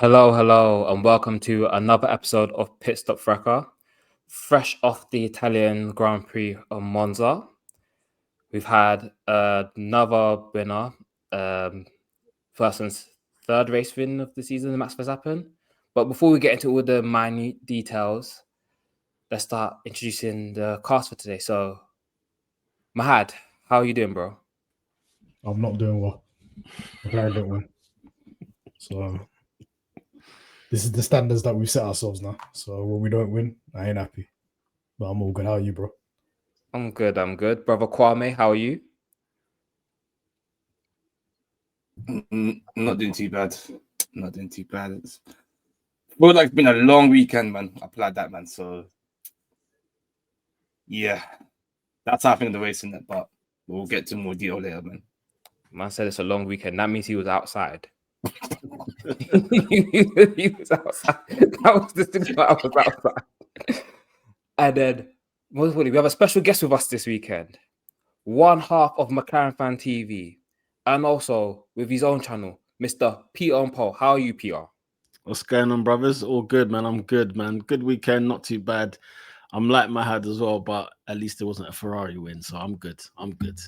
Hello, and welcome to another episode of Pitstop Fracas. Fresh off the Italian Grand Prix of Monza, we've had another winner, first and third race win of the season, Max Verstappen. But before we get into all the minute details, let's start introducing the cast for today. So, Mahad, how are you doing, bro? I'm not doing well. McLaren didn't win. So this is the standards that we've set ourselves now. So when we don't win, I ain't happy. But I'm all good. How are you, bro? I'm good. Brother Kwame, how are you? Not doing too bad. Not doing too bad. It's feel like it's been a long weekend, man. I applied that, man. So yeah, that's how I think of the race in that. But we'll get to more detail later, man. Man said it's a long weekend. That means he was outside. He was outside. That was the thing. I was outside. And then, most importantly, we have a special guest with us this weekend. One half of Mclaren Fan TV, and also with his own channel, Mr. Peter on Pole. How are you, Peter? What's going on, brothers? All good, man. I'm good, man. Good weekend, not too bad. I'm like Mahad as well, but at least it wasn't a Ferrari win, so I'm good. I'm good.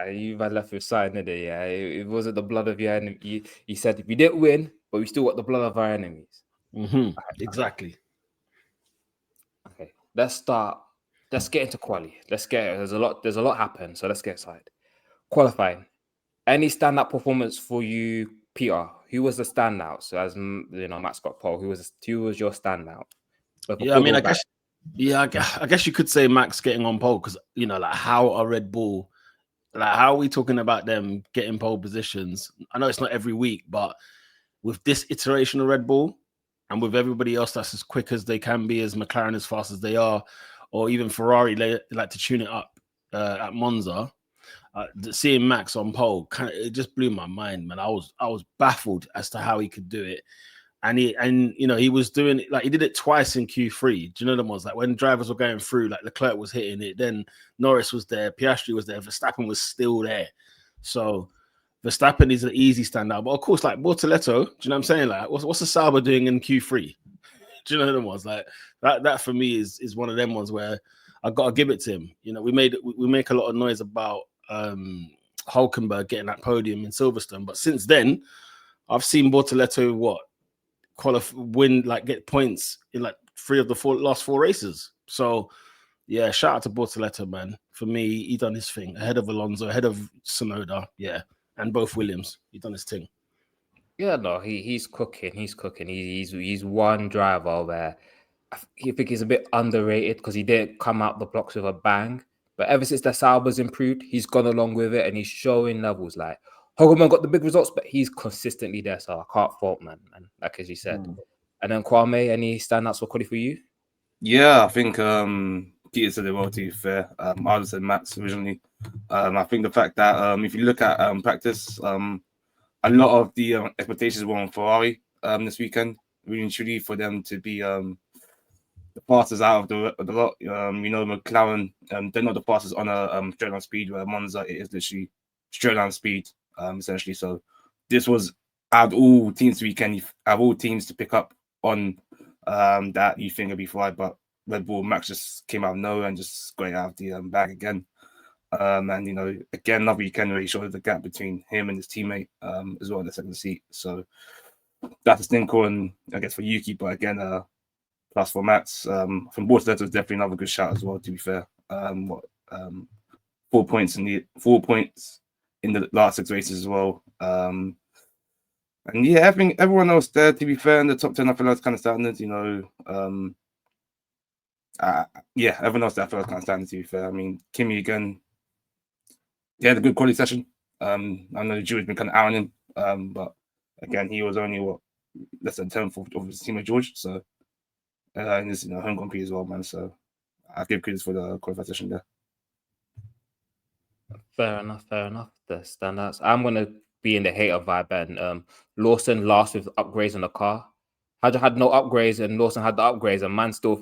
You've had left with side, didn't you? Yeah, it wasn't the blood of your enemy. He said we didn't win, but we still got the blood of our enemies. Exactly. Okay, let's start. Let's get into quali. There's a lot happened, so let's get started. Qualifying. Any standout performance for you, Peter? Who was the standout? So as you know, Max got pole. Who was your standout? Yeah, I mean, I guess you could say Max getting on pole because like how are Red Bull, like how are we talking about them getting pole positions? I know it's not every week, but with this iteration of Red Bull and with everybody else that's as quick as they can be, as McLaren as fast as they are, or even Ferrari, they like to tune it up at Monza. Seeing Max on pole, it just blew my mind, man. I was baffled as to how he could do it, and he was doing it, like he did it twice in Q3. Do you know them ones, like when drivers were going through, like Leclerc was hitting it, then Norris was there, Piastri was there, Verstappen was still there. So Verstappen is an easy standout, but of course, like Bortoleto, do you know what I'm saying? Like, what's the Sauber doing in Q3? Do you know them ones? Like that for me is one of them ones where I gotta give it to him. We make a lot of noise about Hulkenberg getting that podium in Silverstone, but since then I've seen Bortoleto win, like get points in like 3 of the last 4 races. So yeah, shout out to Bortoleto, man. For me, he done his thing ahead of Alonso, ahead of Tsunoda, yeah, and both Williams. He done his thing. Yeah, no, he's cooking. He's one driver where I think he's a bit underrated because he didn't come out the blocks with a bang. But ever since the Sauber's improved, he's gone along with it and he's showing levels. Like Hogerman got the big results, but he's consistently there, so I can't fault, man. And like as you said, and then Kwame, any standouts for quality for you? Yeah, I think Peter said it well. To be fair, I would said Max originally. I think the fact that if you look at practice, a lot of the expectations were on Ferrari this weekend. Really, truly, for them to be the fastest out of the lot. McLaren, they're not the fastest on a straight line speed, where Monza it is literally straight line speed, essentially. So this was out of all teams weekend, out of all teams to pick up on that you think it'd be Ferrari, but Red Bull Max just came out of nowhere and just got it out of the bag again. And again, another weekend where he showed the gap between him and his teammate as well in the second seat. So that's a stinker, and I guess for Yuki, but again, plus for Max, from Bortoleto was definitely another good shout as well. To be fair, 4 points in the last 6 races as well. And yeah, I think everyone else there, to be fair, in the top 10, I feel like it's kind of standard. Yeah, everyone else there, I feel like it's kind of standard. To be fair, I mean, Kimi again, he had a good quality session. I know the jury's been kind of outing him, but again, he was only less than 10th of his teammate George. So in this home Grand Prix as well, man. So I give credit for the qualifying session there. Fair enough. The standouts. I'm gonna be in the hater vibe, and Lawson last with upgrades on the car. Hadja had no upgrades, and Lawson had the upgrades, and man still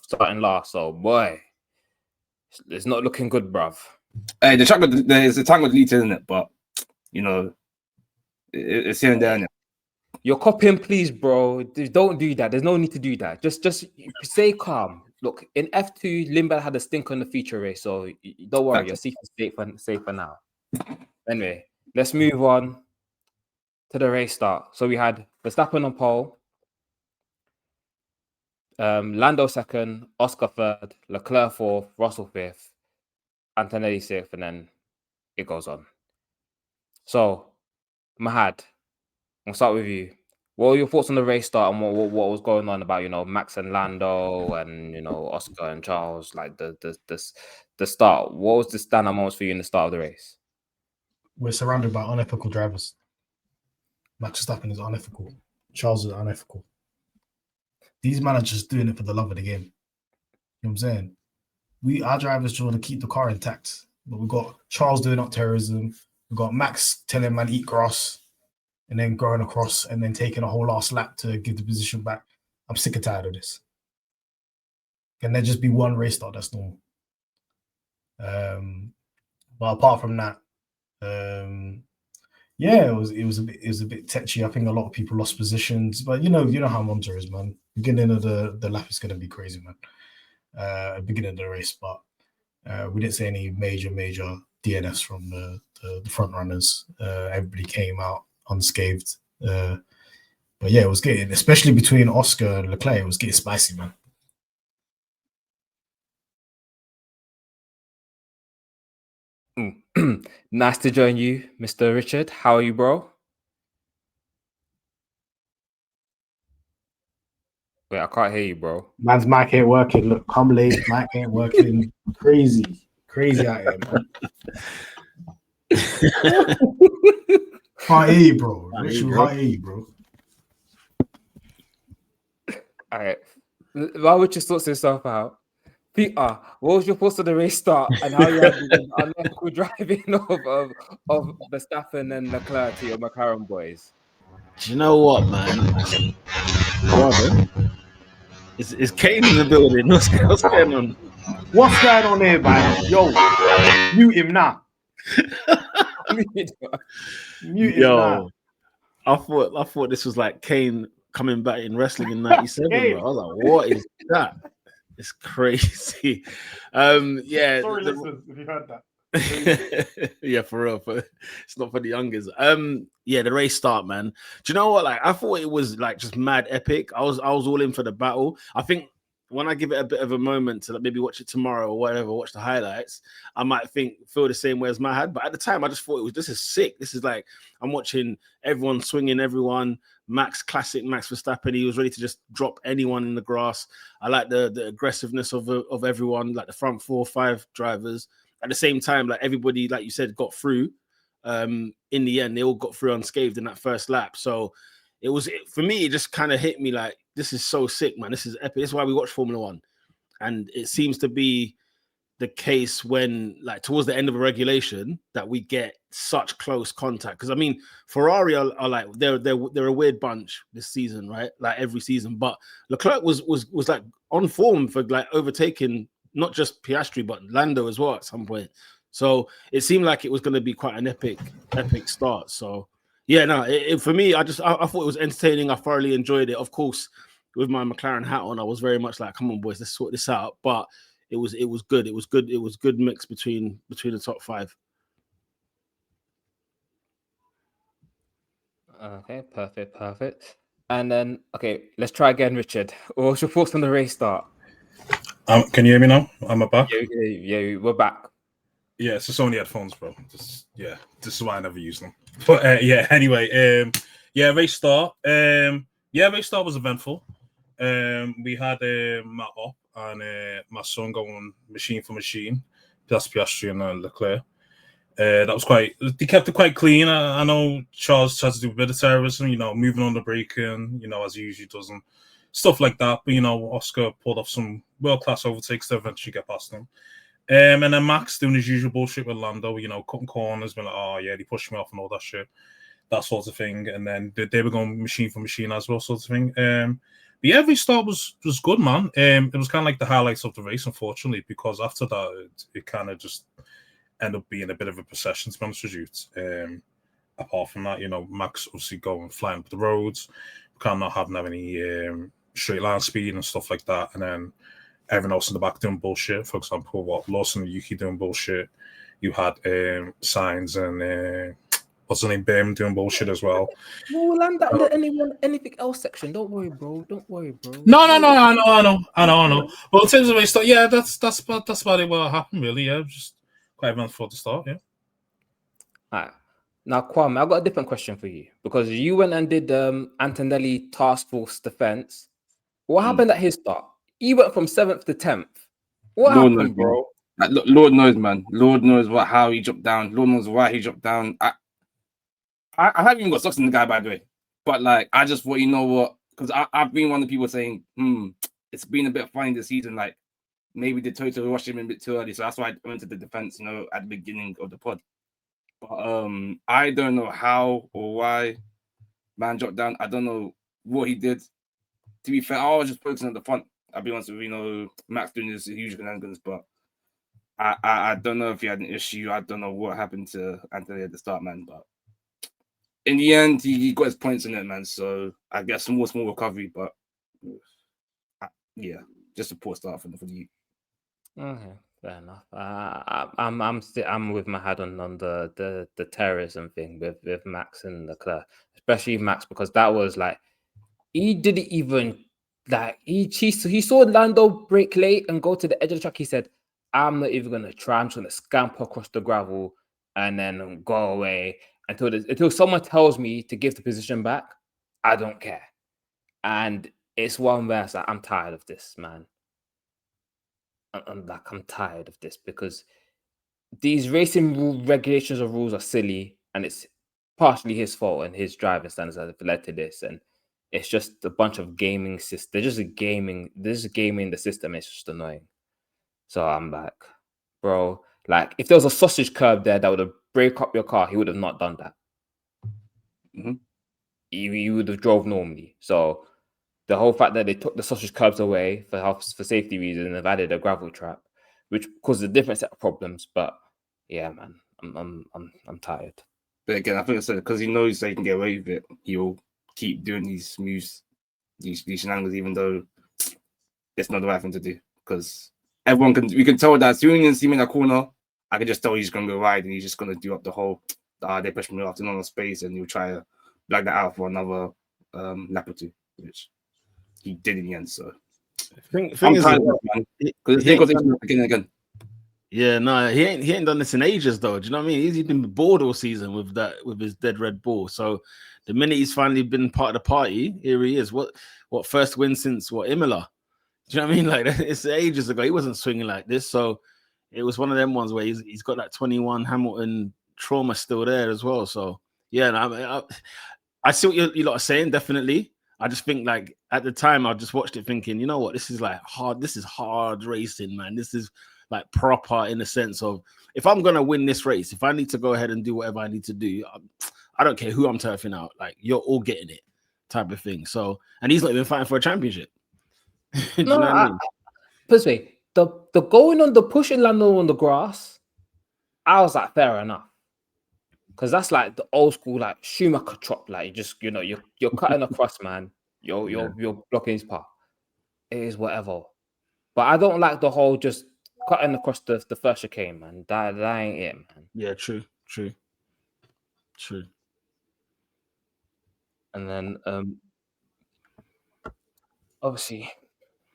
starting last. So boy, it's not looking good, bruv. Hey, there's a tank with deleted in it, but It's here and there. Now. You're copying, please, bro. Don't do that. There's no need to do that. Just stay calm. Look, in F2, Limber had a stink on the feature race, so don't worry. You're safe for now. Anyway, let's move on to the race start. So we had Verstappen on pole, Lando second, Oscar third, Leclerc fourth, Russell fifth, Antonelli sixth, and then it goes on. So, Mahad, I'll start with you. What were your thoughts on the race start and what was going on about, Max and Lando and, Oscar and Charles, like the start? What was the standout moments for you in the start of the race? We're surrounded by unethical drivers. Max Verstappen is unethical. Charles is unethical. These managers doing it for the love of the game. You know what I'm saying? Our drivers just want to keep the car intact. But we've got Charles doing up terrorism. We've got Max telling man eat grass and then going across and then taking a whole last lap to give the position back. I'm sick and tired of this. Can there just be one race start that's normal? But apart from that, yeah, it was a bit tetchy. I think a lot of people lost positions, but you know how Monza is, man. Beginning of the lap is going to be crazy, man. Beginning of the race, but we didn't see any major DNFs from the front runners. Everybody came out unscathed. But yeah, it was getting, especially between Oscar and Leclerc, it was getting spicy, man. Nice to join you, Mr. Richard. How are you, bro? Wait, I can't hear you, bro. Man's mic ain't working. Look, come late. Mic ain't working. Crazy out here, man. Can't hear you, bro. Can't hear you, bro. All right. While Richard sorts himself out, Peter, what was your thoughts on the race start and how you had the unethical driving of Verstappen and Leclerc to your McLaren boys? Do you know what, man? Is Kane in the building? What's going on? What's going on here, man? Yo, mute him now. Mute him now. I thought this was like Kane coming back in wrestling in '97. Bro. I was like, what is that? It's crazy. Yeah. Sorry, listeners, if you heard that. Yeah, for real, but it's not for the youngers. Yeah, the race start, man. Do you know what? Like, I thought it was like just mad epic. I was all in for the battle. I think when I give it a bit of a moment to maybe watch it tomorrow or whatever, watch the highlights, I might feel the same way as Mahad. But at the time, I just thought this is sick. This is like I'm watching everyone swinging everyone. Classic Max Verstappen. He was ready to just drop anyone in the grass. I like the aggressiveness of everyone, like the front 4 or 5 drivers. At the same time, like everybody, like you said, got through. In the end, they all got through unscathed in that first lap. So for me, it just kind of hit me like, this is so sick, man. This is epic. This is why we watch Formula One. And it seems to be the case when, like, towards the end of a regulation, that we get such close contact. Because I mean, Ferrari are like they're a weird bunch this season, right? Like every season. But Leclerc was like on form for like overtaking not just Piastri but Lando as well at some point. So it seemed like it was going to be quite an epic start. So yeah, no, for me, I thought it was entertaining. I thoroughly enjoyed it. Of course, with my McLaren hat on, I was very much like, come on, boys, let's sort this out. But it was good. It was good. It was good mix between the top 5. Okay, perfect. And then, okay, let's try again, Richard. What's your thoughts on the race start? Can you hear me now? Am I back? Yeah, we're back. Yeah, it's just only headphones, bro. This is why I never use them. But yeah, anyway, race start. Race start was eventful. We had Matt up and my son going machine for machine. That's Piastri and Leclerc. That was they kept it quite clean. I know Charles tries to do a bit of terrorism, moving on the braking, as he usually does, and stuff like that. But, Oscar pulled off some world-class overtakes to eventually get past them. And then Max doing his usual bullshit with Lando, cutting corners, being like, oh, yeah, he pushed me off and all that shit, that sort of thing. And then they were going machine for machine as well, sort of thing. But yeah, every start was good, man. It was kind of like the highlights of the race, unfortunately, because after that, it kind of just ended up being a bit of a procession, to be honest with you. apart from that, Max obviously going flying up the roads, Mclaren not having any straight line speed and stuff like that, and then everyone else in the back doing bullshit. For example, Lawson and Yuki doing bullshit. You had Sainz and what's the name, Bim doing bullshit as well. We'll land that in anything else section. Don't worry, bro. Don't worry, bro. No. I know. Well, in terms of race start, yeah, that's about it. What happened, really? Yeah, just quite eventful to start. Yeah. All right. Now, Kwame, I've got a different question for you because you went and did Antonelli Task Force Defense. What happened at his start? He went from 7th to 10th. What Lord happened, knows, bro? Like, Lord knows, man. Lord knows how he dropped down. Lord knows why he dropped down. I haven't even got socks in the guy, by the way. But like, I just thought, you know what? Because I've been one of the people saying, it's been a bit funny this season. Like, maybe the Toto rushed him a bit too early, so that's why I went to the defense, at the beginning of the pod. But I don't know how or why man dropped down. I don't know what he did. To be fair, I was just focusing on the front. I'll be honest with you, Max doing this huge shenanigans, but I don't know if he had an issue. I don't know what happened to Anthony at the start, man. But in the end, he got his points in it, man. So I guess some more small recovery, but yeah, just a poor start for the. Okay, fair enough. I'm with Mahad on the terrorism thing with Max and Leclerc, especially Max, because that was like he didn't even like he saw Lando break late and go to the edge of the track. He said, "I'm not even gonna try. I'm just gonna scamper across the gravel and then go away until someone tells me to give the position back. I don't care." And it's one where it's like, I'm tired of this, man. I'm tired of this because these racing regulations or rules are silly, and it's partially his fault and his driving standards that have led to this. And it's just a bunch of gaming system. They're just gaming the system. It's just annoying. So I'm like, bro, like if there was a sausage curb there that would have break up your car, he would have not done that. Mm-hmm. He would have drove normally. So the whole fact that they took the sausage curbs away for safety reasons and have added a gravel trap, which causes a different set of problems. But yeah, man, I'm tired. But again, I think I said because he knows that he can get away with it, he'll keep doing these moves, these shenanigans, even though it's not the right thing to do. Because we can tell that as soon as he in that corner, I can just tell he's gonna go wide and he's just gonna do up the whole. They push me off to normal space, and he'll try to black that out for another lap or two, which he did in the end. So thing I'm is, tired of it, man. Because it goes again and again. Yeah, no, he ain't done this in ages though. Do you know what I mean? He's been bored all season with his dead red ball. So the minute he's finally been part of the party, here he is. What first win since Imola? Do you know what I mean? Like it's ages ago. He wasn't swinging like this. So it was one of them ones where he's got that 21 Hamilton trauma still there as well. So yeah, I see what you lot are saying. Definitely. I just think like at the time I just watched it thinking, you know what, this is like hard. This is hard racing, man. This is like proper in the sense of if I'm gonna win this race, if I need to go ahead and do whatever I need to do, I don't care who I'm turfing out. Like you're all getting it, type of thing. So, and he's not even fighting for a championship. Do No, you know what I mean? This way, the going on the pushing Lando on the grass, I was like, fair enough. Because that's like the old school, like Schumacher chop, like you just you're cutting across, man. You're blocking his path. It is whatever. But I don't like the whole just cutting across the first chicane, man. That ain't it, man. Yeah, true. And then obviously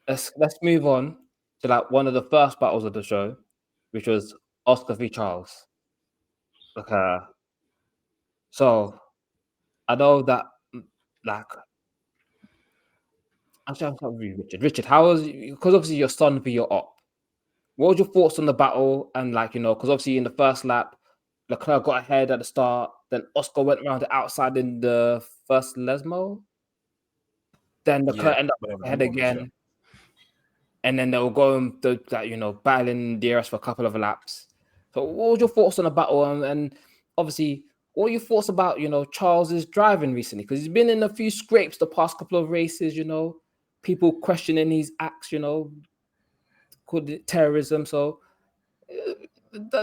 let's move on to like one of the first battles of the show, which was Oscar v Charles. Okay. So I know that like actually I'm not really Richard. Richard, how was because obviously your son v your op. What was your thoughts on the battle? And like, because obviously in the first lap, Leclerc got ahead at the start, then Oscar went around the outside in the first Lesmo. Then Leclerc ended up ahead again. And then they were going to battling DRS for a couple of laps. So what was your thoughts on the battle? And obviously, what are your thoughts about, Charles's driving recently? Because he's been in a few scrapes the past couple of races, people questioning his acts, called it terrorism. So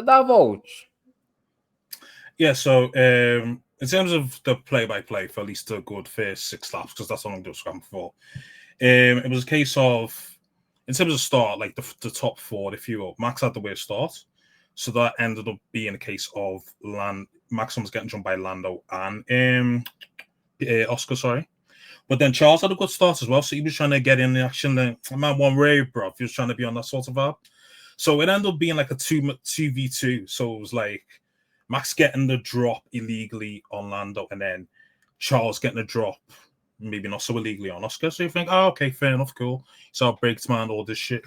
divulge. Yeah, so in terms of the play-by-play for at least a good first 6 laps, because that's how long they were scrambling for. It was a case of, in terms of start, like the top 4, if you will, Max had the worst start. So that ended up being a case of Max was getting jumped by Lando and Oscar, sorry. But then Charles had a good start as well, so he was trying to get in the action. Then man, one rave, bro. He was trying to be on that sort of vibe. So it ended up being like a 2v2. So it was like Max getting the drop illegally on Lando, and then Charles getting a drop, maybe not so illegally on Oscar. So you think, oh, okay, fair enough, cool. So brakes, man, all this shit.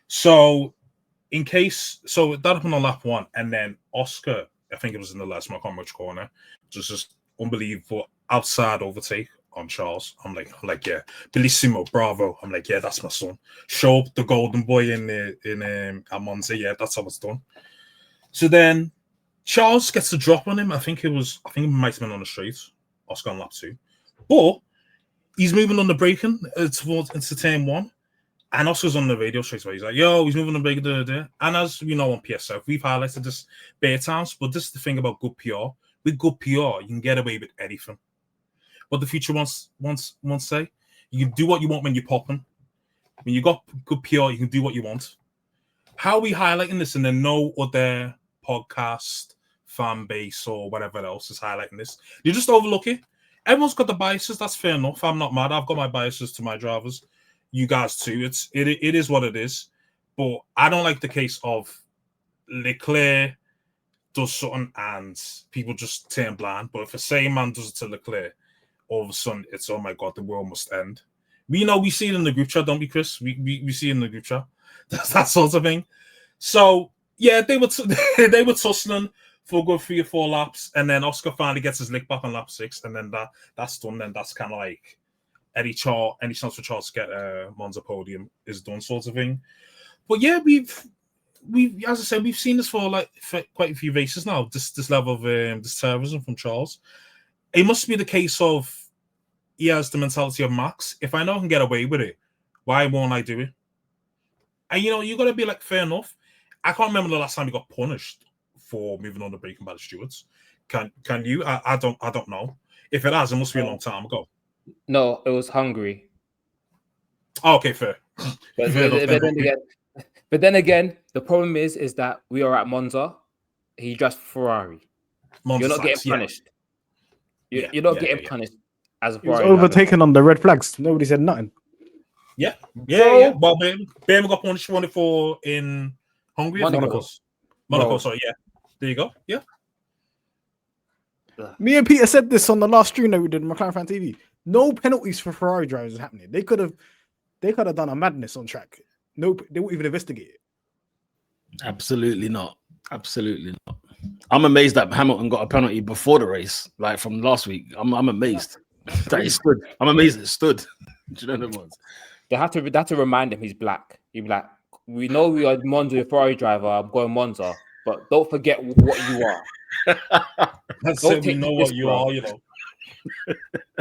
So that happened on lap 1, and then Oscar, I think it was in the last which corner, just unbelievable outside overtake on Charles. I'm like, yeah, bellissimo, bravo. I'm like, yeah, that's my son. Show up the golden boy at Monza. Yeah, that's how it's done. So then Charles gets a drop on him. I think it might have been on the straight. Oscar on lap 2, but he's moving on the braking into turn 1. And Oscar's on the radio straight away. He's like, yo, he's moving on big. And as we know on PSF, we've highlighted this bare times, but this is the thing about good PR. With good PR, you can get away with anything. What the future wants say, you can do what you want when you're popping. When you got good PR, you can do what you want. How are we highlighting this and then no other podcast, fan base, or whatever else is highlighting this? You just overlook it. Everyone's got the biases. That's fair enough. I'm not mad. I've got my biases to my drivers. You guys too. It is what it is. But I don't like the case of Leclerc does something and people just turn blind. But if the same man does it to Leclerc, all of a sudden it's, oh my God, the world must end. We see it in the group chat, don't we, Chris? We see it in the group chat. That's that sort of thing. So yeah, they were tussling for a good 3 or 4 laps, and then Oscar finally gets his lick back on lap 6, and then that's done. Then that's kind of like any chance for Charles to get a Monza podium is done, sort of thing. But yeah, we've as I said, we've seen this for quite a few races now. This level of this terrorism from Charles. It must be the case of he has the mentality of Max. If I know I can get away with it, why won't I do it? And you got to be like, fair enough. I can't remember the last time he got punished for moving on the braking by the stewards. Can you? I don't know. If it has, it must be a long time ago. No, it was Hungary. Oh, okay, fair. But then again, the problem is that we are at Monza. He drives Ferrari. You're not getting punished. You're not getting punished as a Ferrari. He was overtaken on the red flags. Nobody said nothing. Yeah. Well, Bam got punished for in Hungary. Monaco. Sorry, yeah. There you go. Yeah. Me and Peter said this on the last stream that we did on McLaren Fan TV. No penalties for Ferrari drivers is happening. They could have done a madness on track. Nope, they won't even investigate it. Absolutely not. Absolutely not. I'm amazed that Hamilton got a penalty before the race, like from last week. I'm amazed that it stood. I'm amazed it stood. Do you know what I mean? They have to remind him he's black. He'd be like, we know we are Monza, a Ferrari driver. I'm going Monza, but don't forget what you are. That's it. We know what you are.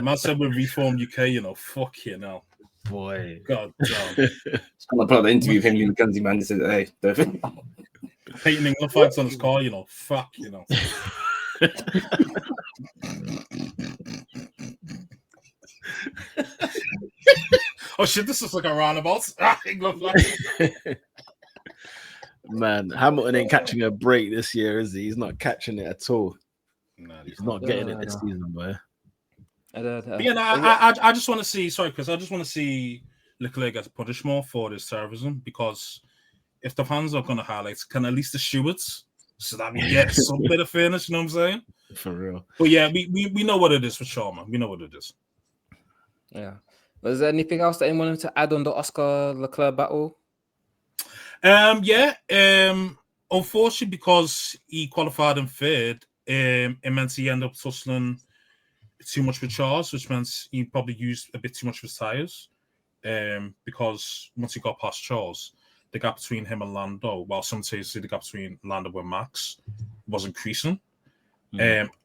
Man said we're Reform UK. Fuck you now. Boy, God damn. It's gonna put the interview with him, Lee McKenzie, man. He said, "Hey, Peyton England fights on his car, fuck, Oh shit, this is like a roundabout. England flag. Man, Hamilton ain't catching a break this year, is he? He's not catching it at all. No, he's not getting it this season, boy. I just want to see. Sorry, Chris. I just want to see Leclerc get punished more for this terrorism, because if the fans are going to highlight, can at least the stewards, so that we get some bit of fairness. You know what I'm saying? For real. But yeah, we know what it is for sure, man. We know what it is. Yeah. Was there anything else that anyone wanted to add on the Oscar Leclerc battle? Unfortunately, because he qualified in third, it meant he ended up tussling too much with Charles, which meant he probably used a bit too much of his tires. Because once he got past Charles, the gap between him and Lando, while some say the gap between Lando and Max was increasing.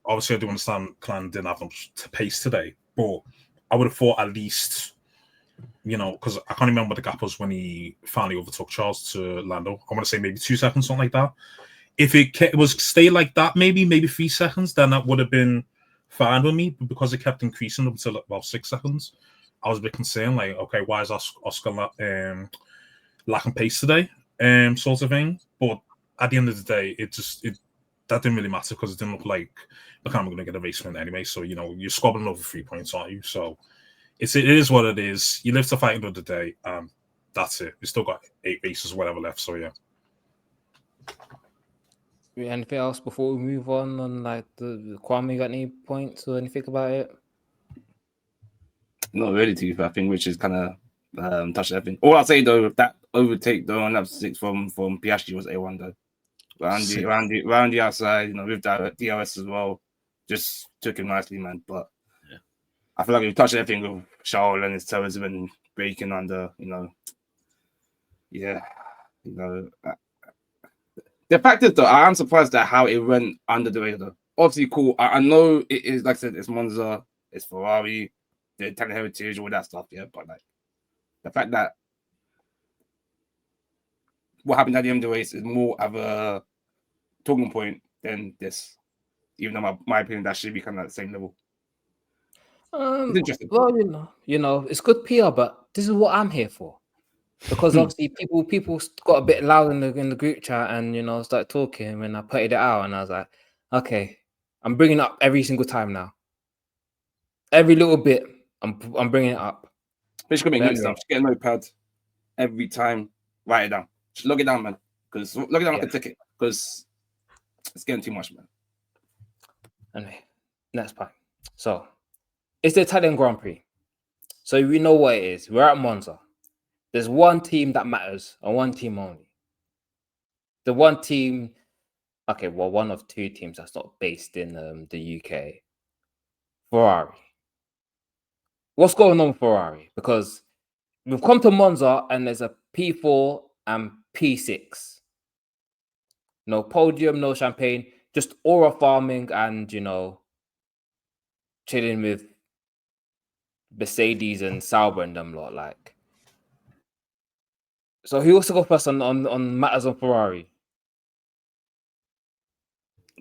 Obviously, I do understand Mclaren didn't have much pace today, but I would have thought at least, because I can't remember what the gap was when he finally overtook Charles to Lando. I want to say maybe 2 seconds, something like that. if it was stay like that, maybe 3 seconds, then that would have been fine with me. But because it kept increasing up until about 6 seconds, I was a bit concerned. Like, okay, why is Oscar lacking pace today? Sort of thing. But at the end of the day, that didn't really matter because it didn't look like I'm going to get a race win anyway. So you're squabbling over 3 points, aren't you? So it is what it is. You live to fight another day. That's it. We still got 8 races, whatever left. So yeah. Anything else before we move on like the Kwame, got any points or anything about it? Not really, to be fair. I think Rich is kind of touched everything. All I'll say though, that overtake though on lap 6 from Piastri was A1 though. Around the outside, with that DRS as well, just took him nicely, man. But yeah. I feel like we've touched everything with Charles and his terrorism and breaking under, the fact is, though, I am surprised at how it went under the radar. Obviously, cool. I know it is, like I said, it's Monza, it's Ferrari, the Italian heritage, all that stuff, yeah. But like the fact that what happened at the end of the race is more of a talking point than this. Even though my opinion, that should be kind of at the same level. It's interesting. Well, it's good PR, but this is what I'm here for. Because obviously people got a bit loud in the group chat and started talking when I put it out, and I was like, okay, I'm bringing it up every single time now. Every little bit, I'm bringing it up. Just gonna make notes down. Just get a notepad every time. Write it down. Just log it down, man. Because log it down like a ticket. Because it's getting too much, man. Anyway, next part. So it's the Italian Grand Prix. So we know what it is. We're at Monza. There's one team that matters and one team only. The one team, one of 2 teams that's not based in the UK. Ferrari. What's going on with Ferrari? Because we've come to Monza and there's a P4 and P6. No podium, no champagne, just aura farming and, chilling with Mercedes and Sauber and them lot, like. So who wants to go first on matters on Ferrari?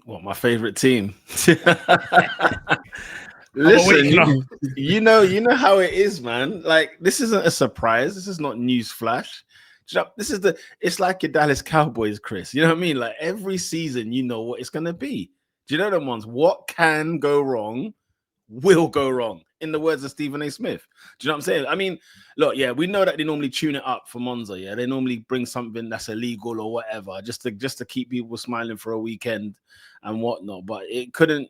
What, my favorite team? Listen, you know how it is, man. Like, this isn't a surprise. This is not news flash. It's like your Dallas Cowboys, Chris. You know what I mean? Like, every season, you know what it's gonna be. Do you know them ones? What can go wrong will go wrong, in the words of Stephen A. Smith. Do you know what I'm saying? I mean, look, yeah, we know that they normally tune it up for Monza. Yeah, they normally bring something that's illegal or whatever, just to keep people smiling for a weekend and whatnot. But it couldn't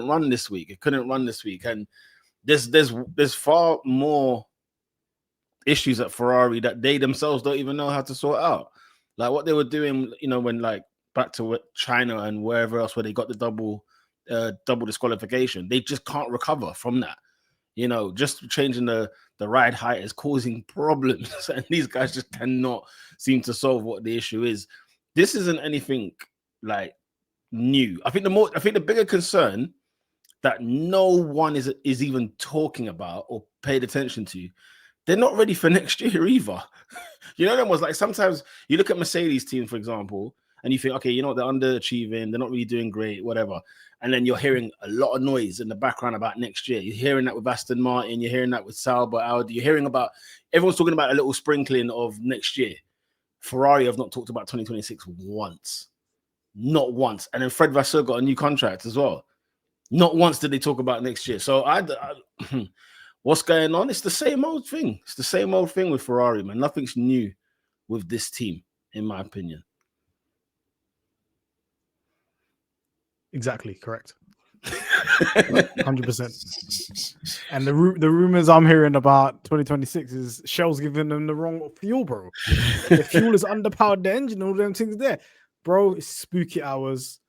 run this week. It couldn't run this week, and there's far more issues at Ferrari that they themselves don't even know how to sort out. Like what they were doing, when like back to China and wherever else where they got the double disqualification, they just can't recover from that. Just changing the ride height is causing problems, and these guys just cannot seem to solve what the issue is. This isn't anything like new. I think the bigger concern that no one is even talking about or paid attention to, they're not ready for next year either. Them was like, sometimes you look at Mercedes team, for example, and you think, okay, they're underachieving, they're not really doing great, whatever. And then you're hearing a lot of noise in the background about next year. You're hearing that with Aston Martin, you're hearing that with Sauber, Audi, you're hearing about, everyone's talking about a little sprinkling of next year. Ferrari have not talked about 2026 once. Not once. And then Fred Vasseur got a new contract as well. Not once did they talk about next year. So what's going on? It's the same old thing. It's the same old thing with Ferrari, man. Nothing's new with this team, in my opinion. Exactly, correct. 100%. And the rumors I'm hearing about 2026 is Shell's giving them the wrong fuel, bro. The fuel is underpowered, the engine, all them things there. Bro, it's spooky hours.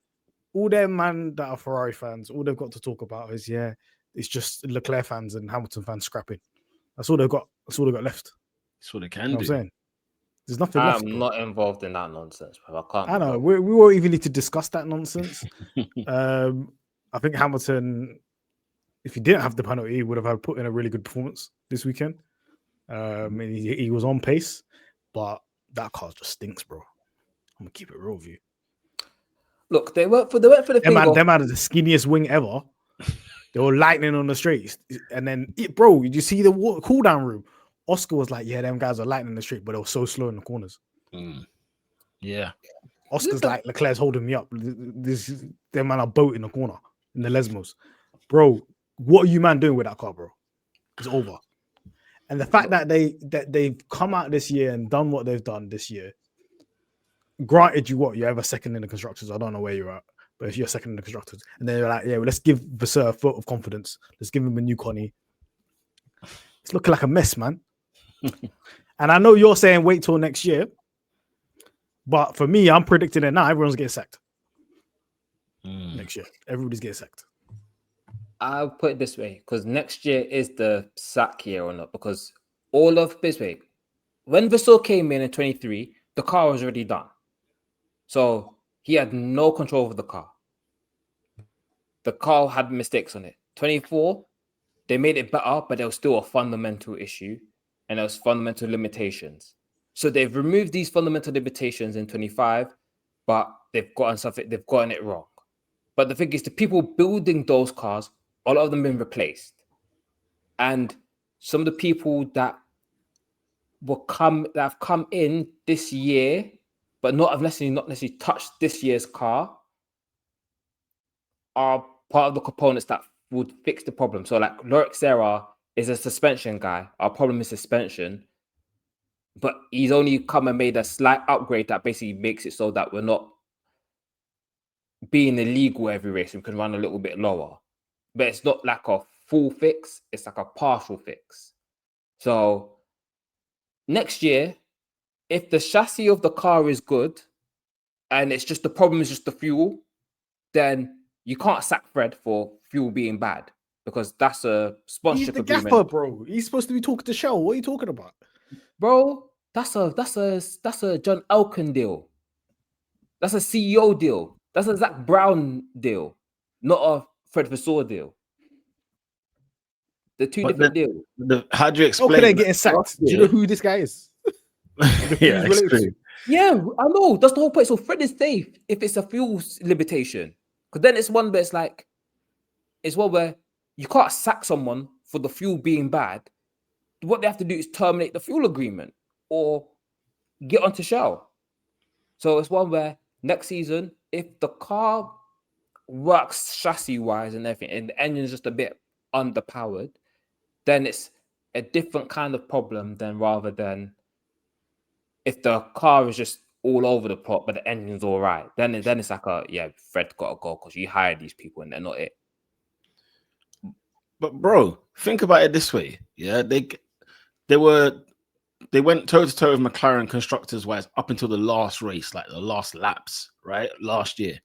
All them man that are Ferrari fans, all they've got to talk about is, it's just Leclerc fans and Hamilton fans scrapping. That's all they've got. That's all they've got left. That's what they can do. I'm saying. There's nothing left. I'm not involved in that nonsense, bro. I can't. I know. We won't even need to discuss that nonsense. I think Hamilton, if he didn't have the penalty, he would have put in a really good performance this weekend. He was on pace, but that car just stinks, bro. I'm gonna keep it real with you. Look, they went for the thing. Them out of the skinniest wing ever. They were lightning on the straights, and then, bro, you see the cool down room. Oscar was like, "Yeah, them guys are lightning the straight, but they were so slow in the corners." Yeah. Oscar's like, Leclerc's holding me up. Them man are boat in the corner in the Lesmos, bro. What are you man doing with that car, bro? It's over. And the fact that they've come out this year and done what they've done this year. Granted, you have a second in the constructors. I don't know where you're at, but if you're second in the constructors, and they're like, yeah, well, let's give Vasseur a vote of confidence. Let's give him a new Connie. It's looking like a mess, man. And I know you're saying wait till next year, but for me, I'm predicting it now. Everyone's getting sacked next year. Everybody's getting sacked. I'll put it this way, because next year is the sack year or not, because all of this way, when Vasseur came in 23, the car was already done. So he had no control over the car. The car had mistakes on it. 24, they made it better, but there was still a fundamental issue and there was fundamental limitations. So they've removed these fundamental limitations in 25, but they've gotten it wrong. But the thing is, the people building those cars, a lot of them have been replaced. And some of the people that have come in this year, but not necessarily touched this year's car, are part of the components that would fix the problem. So like Loic Serra is a suspension guy. Our problem is suspension. But he's only come and made a slight upgrade that basically makes it so that we're not being illegal every race. We can run a little bit lower. But it's not like a full fix. It's like a partial fix. So next year, if the chassis of the car is good and it's just the problem is just the fuel, then you can't sack Fred for fuel being bad because that's a sponsorship He's the agreement. gaffer, bro. He's supposed to be talking to Shell. What are you talking about? Bro, that's a John Elkann deal. That's a CEO deal. That's a Zach Brown deal, not a Fred Vasseur deal. The two different deals. How do you explain? Okay, they're getting sacked. Do you know who this guy is? Yeah, explain. Yeah, I know. That's the whole point. So Fred is safe if it's a fuel limitation. Because then it's one where it's one where you can't sack someone for the fuel being bad. What they have to do is terminate the fuel agreement or get onto Shell. So it's one where next season, if the car works chassis-wise and everything, and the engine's just a bit underpowered, then it's a different kind of problem rather than if the car is just all over the plot, but the engine's all right. Then it's like Fred got to go because you hired these people and they're not it. But bro, think about it this way. Yeah, they went toe to toe with McLaren constructors wise up until the last race, like the last laps, right? Last year.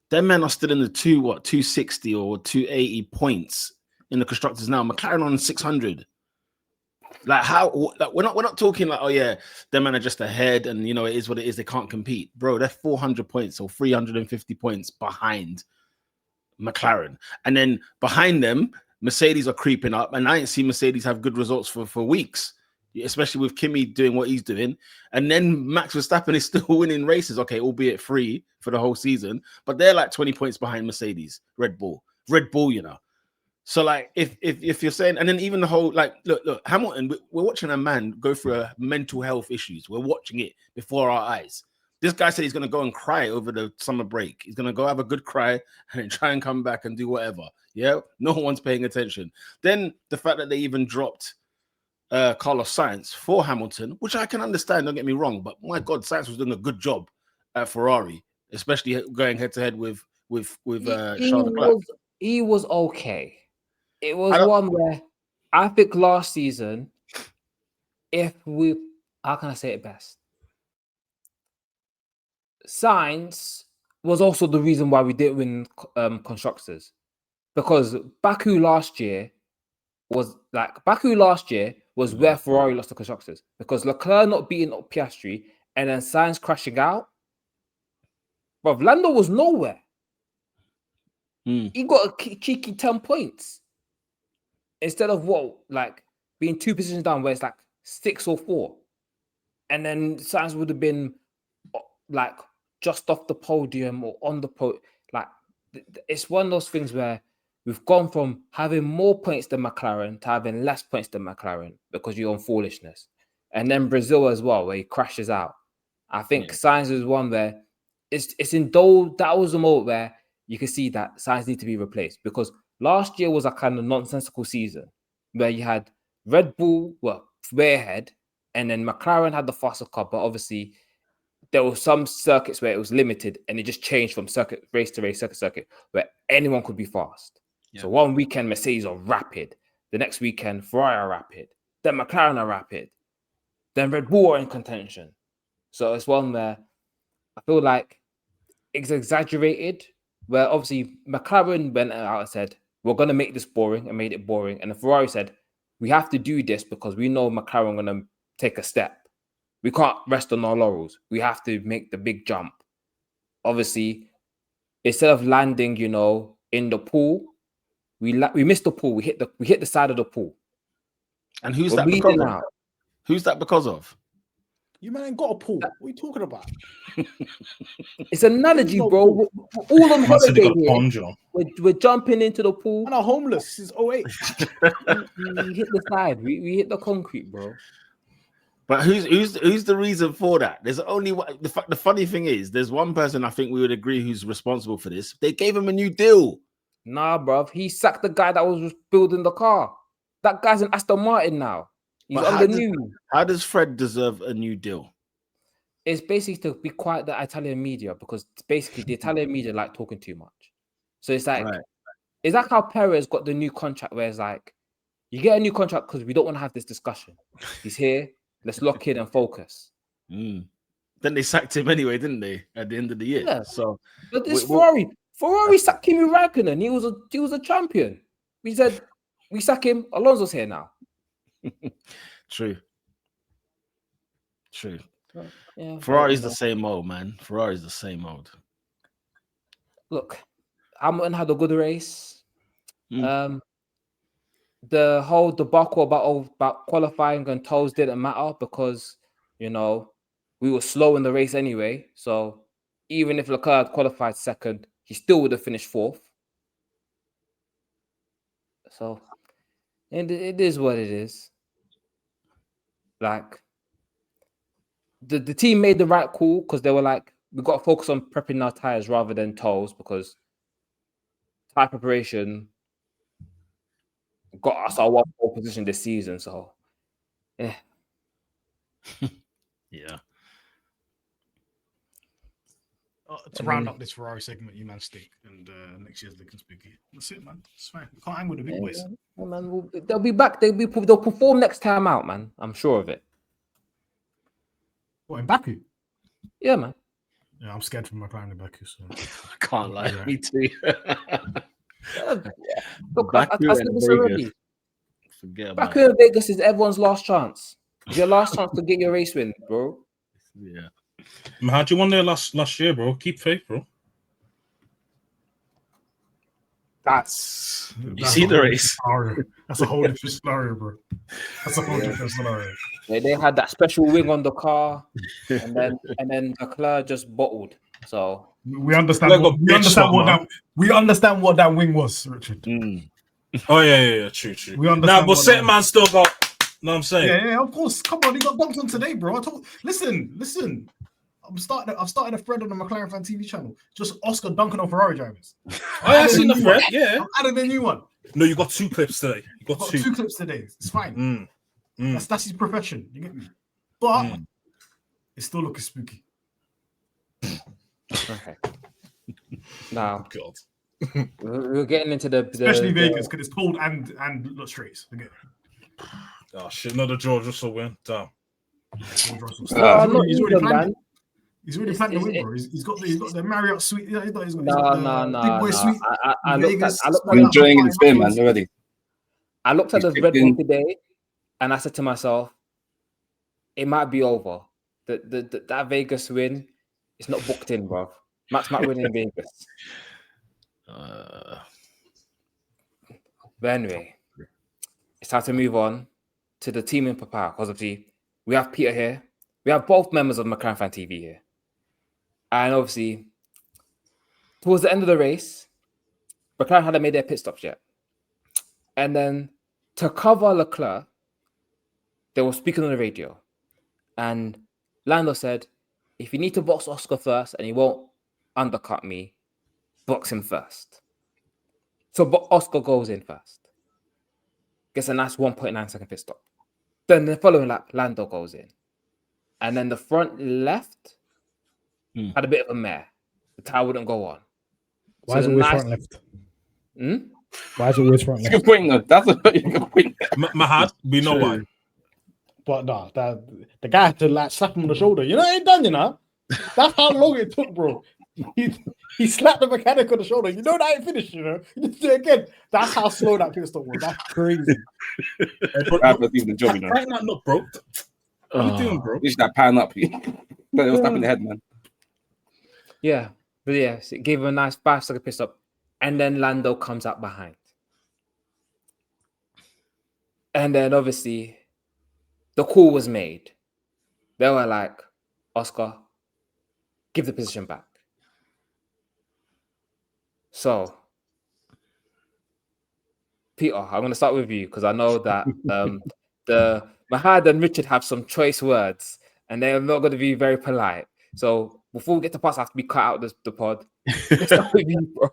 Them men are still in the 260 or 280 points in the constructors now. McLaren on 600. Like how? Like we're not talking like, oh yeah, them men are just ahead and it is what it is. They can't compete, bro. They're 400 points or 350 points behind McLaren, and then behind them, Mercedes are creeping up, and I ain't seen Mercedes have good results for weeks, especially with Kimi doing what he's doing. And then Max Verstappen is still winning races, okay, albeit free for the whole season, but they're like 20 points behind Mercedes, Red Bull, So like if you're saying, and then even the whole look, Hamilton, we're watching a man go through a mental health issues. We're watching it before our eyes. This guy said he's going to go and cry over the summer break. He's going to go have a good cry and then try and come back and do whatever. Yeah, no one's paying attention. Then the fact that they even dropped Carlos Sainz for Hamilton, which I can understand, don't get me wrong, but my God, Sainz was doing a good job at Ferrari, especially going head to head with Charles Leclerc. He was okay. It was one where I think last season, how can I say it best? Sainz was also the reason why we didn't win constructors, because Baku last year was where Ferrari lost the constructors, because Leclerc not beating up Piastri and then Sainz crashing out. But Lando was nowhere. He got a cheeky 10 points instead of being two positions down where it's like 6 or 4, and then Sainz would have been like just off the podium or on the like it's one of those things where we've gone from having more points than McLaren to having less points than McLaren because you're on foolishness. And then Brazil as well, where he crashes out. I think Sainz is one where it's in that was the moment where you can see that Sainz need to be replaced, because last year was a kind of nonsensical season where you had Red Bull way ahead, and then McLaren had the faster car, but obviously there were some circuits where it was limited and it just changed from race to race, circuit, where anyone could be fast. Yeah. So one weekend Mercedes are rapid, the next weekend Ferrari are rapid, then McLaren are rapid, then Red Bull are in contention. So it's one where I feel like it's exaggerated, where obviously McLaren went out and said, we're going to make this boring, and made it boring. And the Ferrari said, we have to do this because we know McLaren are going to take a step. We can't rest on our laurels. We have to make the big jump. Obviously, instead of landing, in the pool, we missed the pool. We hit the side of the pool. And who's that because of? Who's that because of? You man ain't got a pool. What are you talking about? It's an analogy, bro. We're all on holiday here. We're jumping into the pool. And are homeless since 08. we hit the side. We hit the concrete, bro. But who's the reason for that? There's only one. The funny thing is, there's one person I think we would agree who's responsible for this. They gave him a new deal. Nah, bro. He sacked the guy that was building the car. That guy's an Aston Martin now. He's on the new. How does Fred deserve a new deal? It's basically to be quiet the Italian media, because basically the Italian media like talking too much. So it's like, It's like how Perez got the new contract, where it's like, you get a new contract because we don't want to have this discussion. He's here. Let's lock in and focus. Then they sacked him anyway, didn't they? At the end of the year. Yeah. So, but this Ferrari sacked Kimi Räikkönen. He was a champion. We said we sack him. Alonso's here now. True. Yeah, Ferrari's the same old, man. Ferrari's the same old. Look, Hamilton had a good race. The whole debacle about qualifying and toes didn't matter because, we were slow in the race anyway. So even if Leclerc had qualified second, he still would have finished fourth. So it is what it is. Like, the team made the right call because they were like, we got to focus on prepping our tires rather than toes, because tire preparation got us our 1-4 position this season. So, yeah. To round up this Ferrari segment, you man stick, and next year's looking spooky. That's it, man. It's fine. We can't hang with the big boys. Yeah, man, they'll be back. They'll perform next time out, man. I'm sure of it. What, in Baku? Yeah, man. Yeah, I'm scared from McLaren in Baku. So I can't lie. Yeah. Me too. Look, I said this already. Forget about Baku and Vegas is everyone's last chance. It's your last chance to get your race win, bro. Yeah. Mahad, you won there last year, bro. Keep faith, bro. You see the race. That's a whole different scenario, bro. That's a whole different scenario. They had that special wing on the car, and then Leclerc just bottled. So we understand what that wing was, Richard. Oh yeah, true. We understand. But set man still got. Know what I'm saying? Yeah, of course. Come on, he got dunked on today, bro. Listen. I've started a thread on the McLaren fan TV channel. Just Oscar dunking on Ferrari drivers. I've seen the thread. Yeah, I'm adding a new one. No, you got 2 clips today. You got 2 clips today. It's fine. That's his profession. You get me? But it's still looking spooky. Okay. Now, God, we're getting into the especially Vegas because it's cold and not straights. Forget. Oh shit! Another George Russell win. Damn. He's already planned. He's already planned the win, bro. He's got the Marriott suite. He's got the big boy suite. I'm enjoying it in Spain, man. Already. I looked at the Red Bull today, and I said to myself, "It might be over. That Vegas win, it's not booked in, bro. Max might win in Vegas." But anyway, it's time to move on to the team in Papa, because obviously we have Peter here. We have both members of McLaren Fan TV here. And obviously, towards the end of the race, McLaren hadn't made their pit stops yet. And then to cover Leclerc, they were speaking on the radio. And Lando said, if you need to box Oscar first and he won't undercut me, box him first. So Oscar goes in first. Gets a nice 1.9 second pit stop. Then the following lap, Lando goes in. And then the front left had a bit of a mare. The tire wouldn't go on. Why is it always front left? Hmm? Why is it always front That's a left? good point, though. That's a good point. Mahad, we know why. But no, the guy had to like slap him on the shoulder. You know, it ain't done, you know. That's how long it took, bro. He slapped the mechanic on the shoulder. You know that ain't finished, you know. You need to do it again. That's how slow that pit stop was. That's crazy. That's even the job, you know. Tighten that nut, bro. What are you doing, bro? You should have pan up. But it was tapping the head, man. Yeah. But yeah, so it gave him a nice 5-second pit stop. And then Lando comes up behind. And then obviously, the call was made. They were like, Oscar, give the position back. So, Peter, I'm going to start with you because I know that the Mahad and Richard have some choice words and they're not going to be very polite. So, before we get to pass, I have to be cut out of the pod. Let's start with you, bro.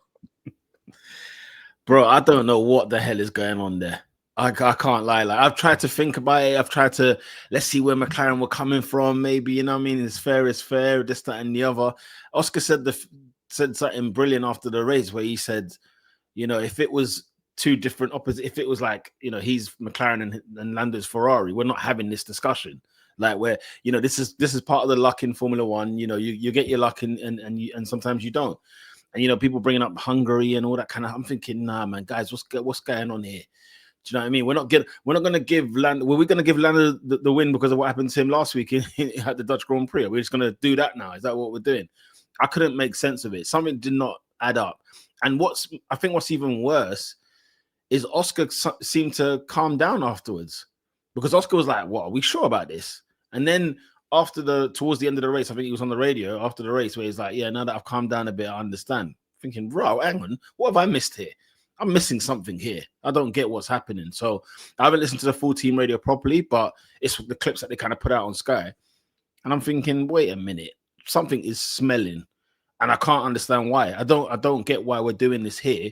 Bro, I don't know what the hell is going on there. I can't lie. Like, I've tried to think about it. I've tried to, let's see where McLaren were coming from. Maybe, you know what I mean? It's fair, this, that, and the other. Oscar said something brilliant after the race where he said, you know, if it was two different opposite, if it was like, you know, he's McLaren and Lando's Ferrari, we're not having this discussion. Like where, you know, this is part of the luck in Formula One. You know, you get your luck and sometimes you don't. And, you know, people bringing up Hungary and all that kind of, I'm thinking, nah, man, guys, what's going on here? Do you know what I mean? We're not going to give Lando. Were we going to give Lando the win because of what happened to him last week at the Dutch Grand Prix? We're just going to do that now. Is that what we're doing? I couldn't make sense of it. Something did not add up. And I think what's even worse is Oscar seemed to calm down afterwards because Oscar was like, "What? Are we sure about this?" And then towards the end of the race, I think he was on the radio after the race where he's like, "Yeah, now that I've calmed down a bit, I understand." Thinking, bro, hang on, what have I missed here? I'm missing something here. I don't get what's happening. So I haven't listened to the full team radio properly, but it's the clips that they kind of put out on Sky. And I'm thinking, wait a minute, something is smelling. And I can't understand why. I don't get why we're doing this here.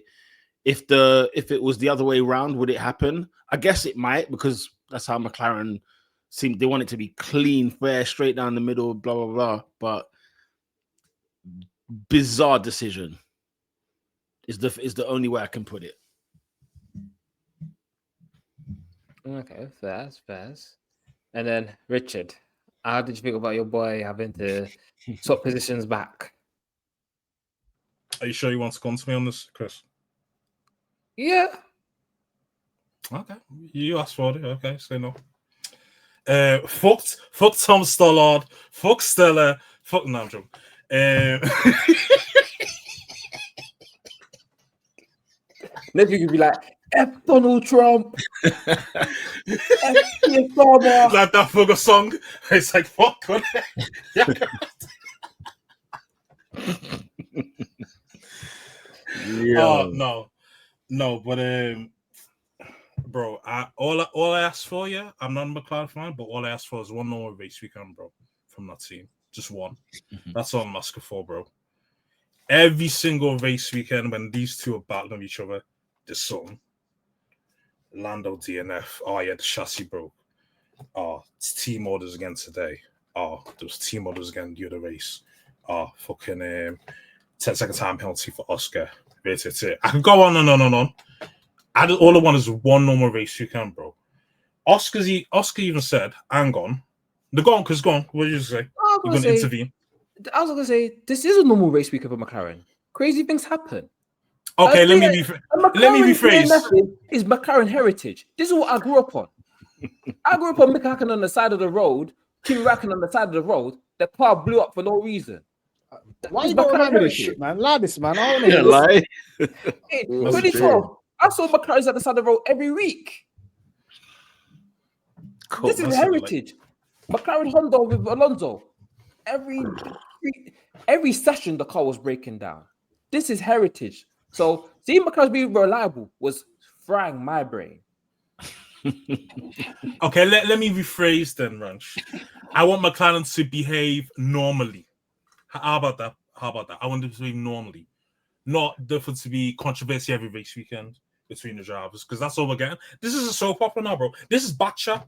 If it was the other way around, would it happen? I guess it might, because that's how McLaren seemed. They want it to be clean, fair, straight down the middle, blah, blah, blah. But bizarre decision. Is the only way I can put it. Okay, fair. And then Richard, how did you think about your boy having to swap positions back? Are you sure you want to come to me on this, Chris? Yeah. Okay, you asked for it. Okay, say no. Fuck Tom Stollard. Fuck Stella. Fuck no, I'm joking. Next week you'd be like, F Donald Trump. F Obama. Like that fuck song. It's like fuck. Yeah. No, but bro, all I asked for, yeah, I'm not a McLaren fan, but all I asked for is one more race weekend, bro, from that team. Just one. That's all I'm asking for, bro. Every single race weekend when these two are battling each other, there's something. Lando DNF. Oh yeah, the chassis broke. Oh, it's team orders again today. Oh, there was team orders again the other race. Oh, fucking 10-second time penalty for Oscar. I can go on and on and on. All I want is one normal race weekend, bro. Oscar even said, hang on. They're gone, because gone. What did you say? You're going to intervene. I was going to say, this is a normal race weekend for McLaren. Crazy things happen. Okay, let me rephrase. Is McLaren heritage. This is what I grew up on. I grew up on Mick Hakkinen on the side of the road, Kimi Räikkönen on the side of the road. The car blew up for no reason. Why you don't remember this shit, man? Lie this, man. I don't Yeah, lie. Hey, 2012, I saw McLaren's at the side of the road every week. Cool. This is heritage. McLaren Honda with Alonso. every session the car was breaking down. This is heritage. So seeing McLaren being reliable was frying my brain. Okay, let me rephrase then, Ranch. I want McLaren to behave normally. How about that? I want them to behave normally. Not different to be controversy every race weekend between the drivers, because that's all we're getting. This is a soap opera now, bro. This is Bacha.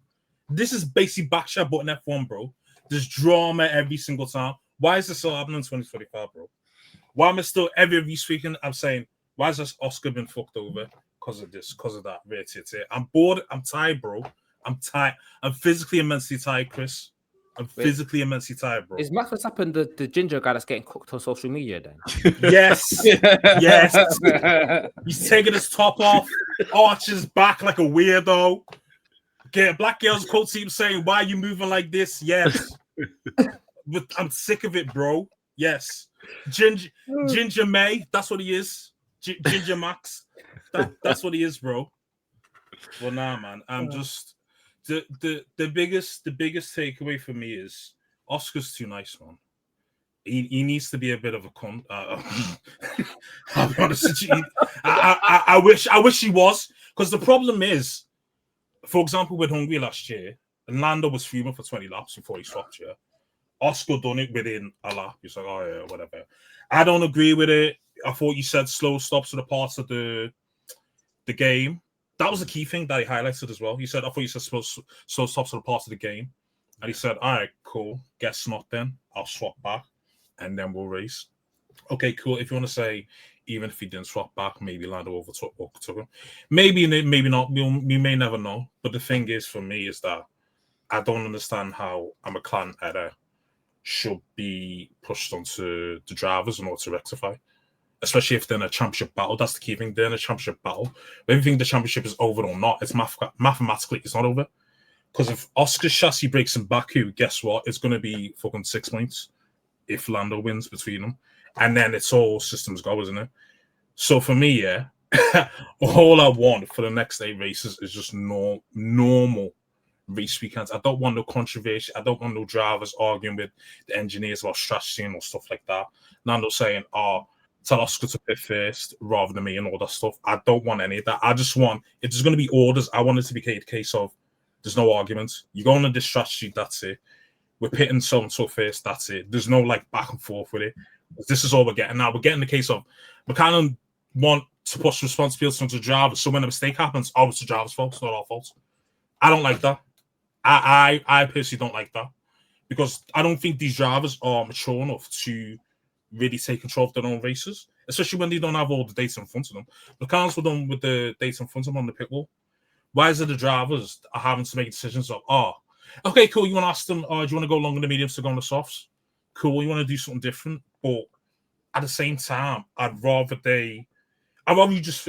This is basically Bacha, but in F1, bro. There's drama every single time. Why is this still happening in 2025, bro? Why am I still every race weekend? I'm saying, why has this Oscar been fucked over? Because of this, because of that. I'm bored. I'm tired, bro. I'm tired. I'm physically immensely tired, Chris. I'm physically immensely tired, bro. Is Max Verstappen the ginger guy that's getting cooked on social media then? Yes. Yes. He's taking his top off, arches back like a weirdo. Get black girls quote team saying, "Why are you moving like this?" Yes. But I'm sick of it, bro. Yes. Ginger May, that's what he is. GingaMax. That's what he is, bro. Well, nah, man. I'm just the biggest takeaway for me is Oscar's too nice, man. He needs to be a bit of a cunt. I'll be honest with you. I wish he was, because the problem is, for example, with Hungary last year, and Lando was fuming for 20 laps before he stopped here. Oscar done it within a lap. He's like, oh yeah, whatever. I don't agree with it. I thought you said slow stops are the parts of the game. That was the key thing that he highlighted as well. I thought you said slow stops are the parts of the game. And he said, all right, cool. Guess not then. I'll swap back and then we'll race. Okay, cool. If you want to say, even if he didn't swap back, maybe Lando overtook him. Maybe not. We may never know. But the thing is, for me, is that I don't understand how a McLaren error should be pushed onto the drivers in order to rectify, especially if they're in a championship battle. That's the key thing. They're in a championship battle. Whether you think the championship is over or not, it's mathematically it's not over. Because if Oscar's chassis breaks in Baku, guess what? It's going to be fucking 6 points if Lando wins between them. And then it's all systems go, isn't it? So for me, yeah, all I want for the next 8 races is just normal race weekends. I don't want no controversy. I don't want no drivers arguing with the engineers about strategy and stuff like that. Lando saying, tell Oscar to pit first rather than me and all that stuff. I don't want any of that. I just want, if there's going to be orders, I want it to be a case of there's no arguments. You go on this strategy, that's it. We're pitting so first, that's it. There's no like back and forth with it. This is all we're getting now. We're getting the case of McLaren want to push responsibility onto the drivers. So when a mistake happens, it's the driver's fault. It's not our fault. I don't like that. I personally don't like that, because I don't think these drivers are mature enough to really take control of their own races, especially when they don't have all the data in front of them. McLaren's were done with the data in front of them on the pit wall. Why is it the drivers are having to make decisions of, okay, cool, you want to ask them, do you want to go long in the mediums to go on the softs? Cool, you want to do something different? But at the same time, I'd rather you just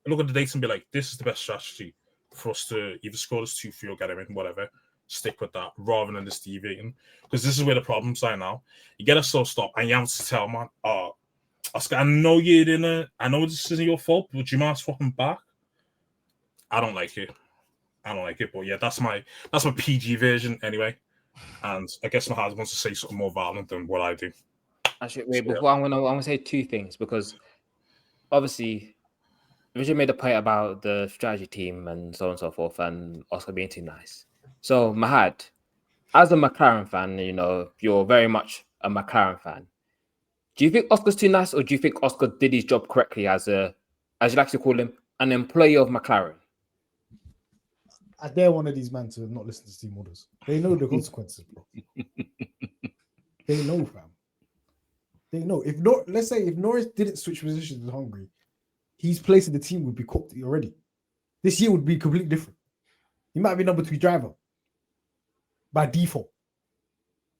look at the data and be like, this is the best strategy for us to either score this 2-3 or get him in, whatever. Stick with that rather than this deviating. Because this is where the problems are now. You get a slow stop and you have to tell, man, Oscar, I know you didn't. I know this isn't your fault, but you mind swapping back? I don't like it. But yeah, that's my PG version anyway. And I guess Mahad wants to say something more violent than what I do. Actually, wait, before I'm gonna say 2 things, because obviously Richard made a point about the strategy team and so on and so forth, and Oscar being too nice. So Mahad, as a McLaren fan, you're very much a McLaren fan. Do you think Oscar's too nice, or do you think Oscar did his job correctly as you like to call him, an employee of McLaren? I dare one of these men to not listen to team orders. They know the consequences, bro. They know, fam. They know. Let's say if Norris didn't switch positions with Hungary, his place in the team would be cooked already. This year would be completely different. He might be number 3 driver by default.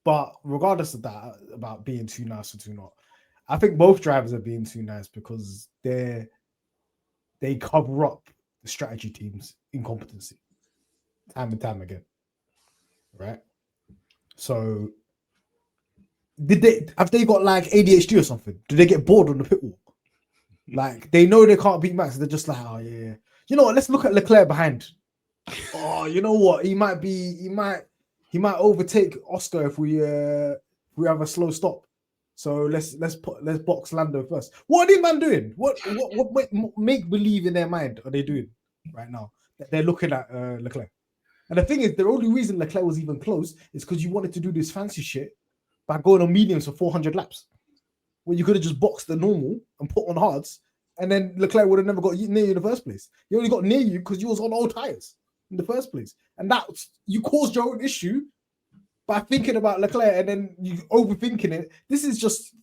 But regardless of that, about being too nice or too not, I think both drivers are being too nice because they cover up the strategy team's incompetency time and time again. Right? So have they got like ADHD or something? Do they get bored on the pit wall? Like they know they can't beat Max, they're just like, oh yeah. You know what? Let's look at Leclerc behind. Oh, you know what? He might overtake Oscar if we have a slow stop. So let's box Lando first. What are these man doing? What make believe in their mind are they doing right now? They're looking at Leclerc. And the thing is, the only reason Leclerc was even close is because you wanted to do this fancy shit by going on mediums for 400 laps. When you could have just boxed the normal and put on hards, and then Leclerc would have never got near you in the first place. He only got near you because you was on old tires in the first place. And that you caused your own issue by thinking about Leclerc and then you overthinking it. This is just,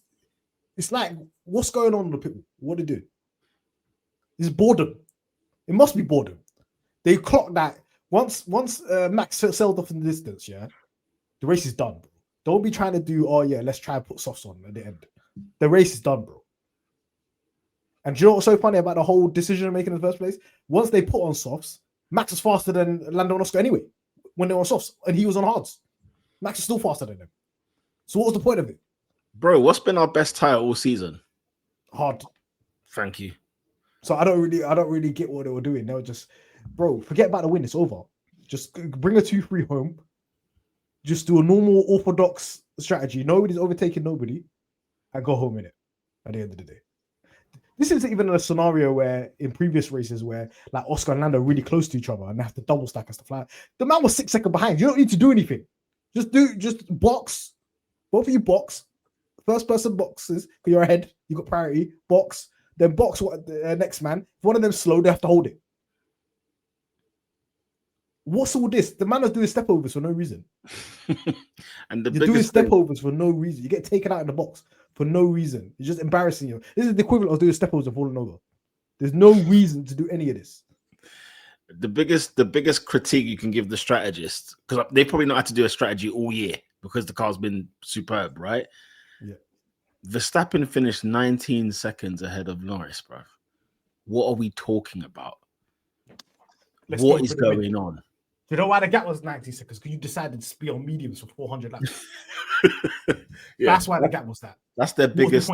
it's like, what's going on with the people? What are they doing? It's boredom. It must be boredom. They clocked that once Max sailed off in the distance, yeah, the race is done, bro. Don't be trying to do, oh yeah, let's try and put softs on at the end. The race is done, bro. And do you know what's so funny about the whole decision making in the first place? Once they put on softs, Max was faster than Lando and Oscar anyway when they were on softs, and he was on hards. Max is still faster than them. So what was the point of it? Bro, what's been our best tire all season? Hard. Thank you. So I don't really get what they were doing. They were just, bro, forget about the win. It's over. Just bring a 2-3 home. Just do a normal orthodox strategy. Nobody's overtaking nobody, and go home in it at the end of the day. This isn't even a scenario where in previous races where like Oscar and Lando are really close to each other and they have to double stack and stuff like that. The man was 6 seconds behind. You don't need to do anything. Just box. Both of you box. First person boxes because you're ahead. You got priority. Box. Then box what the next man. If one of them slow, they have to hold it. What's all this? The man is doing step overs for no reason. And you're doing step overs for no reason. You get taken out in the box for no reason. It's just embarrassing you. This is the equivalent of doing step overs and falling over. There's no reason to do any of this. The biggest critique you can give the strategist, because they probably not had to do a strategy all year because the car's been superb, right? Yeah. Verstappen finished 19 seconds ahead of Norris, bro. What are we talking about? What is going on? Do you know why the gap was 90 seconds? Because you decided to be on mediums for 400 laps. Yeah, that's why the gap was that. That's their biggest.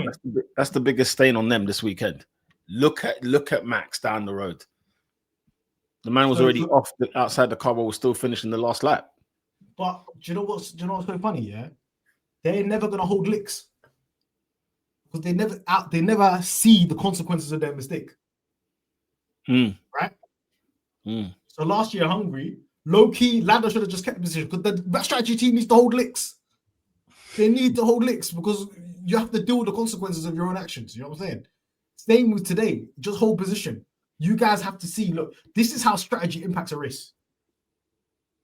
That's the biggest stain on them this weekend. Look at Max down the road. The man was already off outside the car, but was still finishing the last lap. But do you know what's so funny? Yeah, they're never gonna hold licks because they never see the consequences of their mistake. Right. So last year, Hungary, low key, Lando should have just kept the position because that strategy team needs to hold licks. They need to hold licks because you have to deal with the consequences of your own actions. You know what I'm saying? Same with today, just hold position. You guys have to see. Look, this is how strategy impacts a race.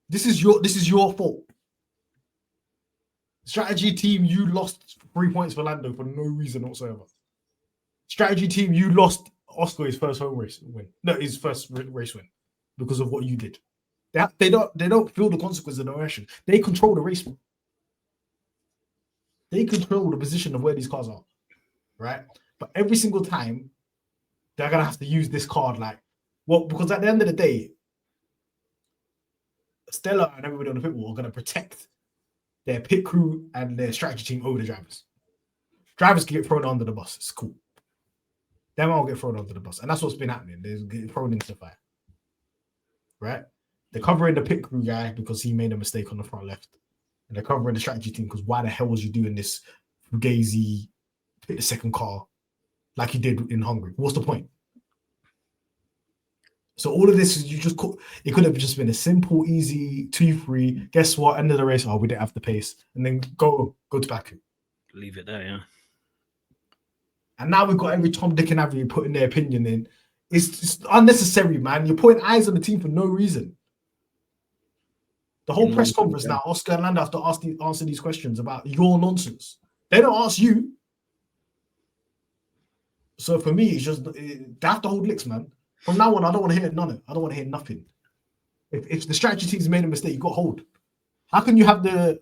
This is your fault. Strategy team, you lost 3 points for Lando for no reason whatsoever. Strategy team, you lost Oscar his first home race win. No, his first race win because of what you did. They don't feel the consequences of their actions. They control the race. They control the position of where these cars are, right? But every single time, they're gonna have to use this card, because at the end of the day, Stella and everybody on the pit wall are gonna protect their pit crew and their strategy team over the drivers. Drivers can get thrown under the bus. It's cool. Them all get thrown under the bus, and that's what's been happening. They're getting thrown into the fire, right? They're covering the pit crew guy because he made a mistake on the front left, and they're covering the strategy team because why the hell was you doing this fugazi pit second car like you did in Hungary? What's the point? So all of this is it could have just been a simple, easy 2-3. Guess what? End of the race. Oh, we didn't have the pace, and then go to Baku. Leave it there, yeah. And now we've got every Tom, Dick, and Harry putting their opinion in. It's unnecessary, man. You're putting eyes on the team for no reason. The whole press conference now, Oscar and Lando have to answer these questions about your nonsense. They don't ask you. So for me, it's just they have to hold licks, man. From now on, I don't want to hear none. I don't want to hear nothing. If the strategy team's made a mistake, you got to hold. How can you have the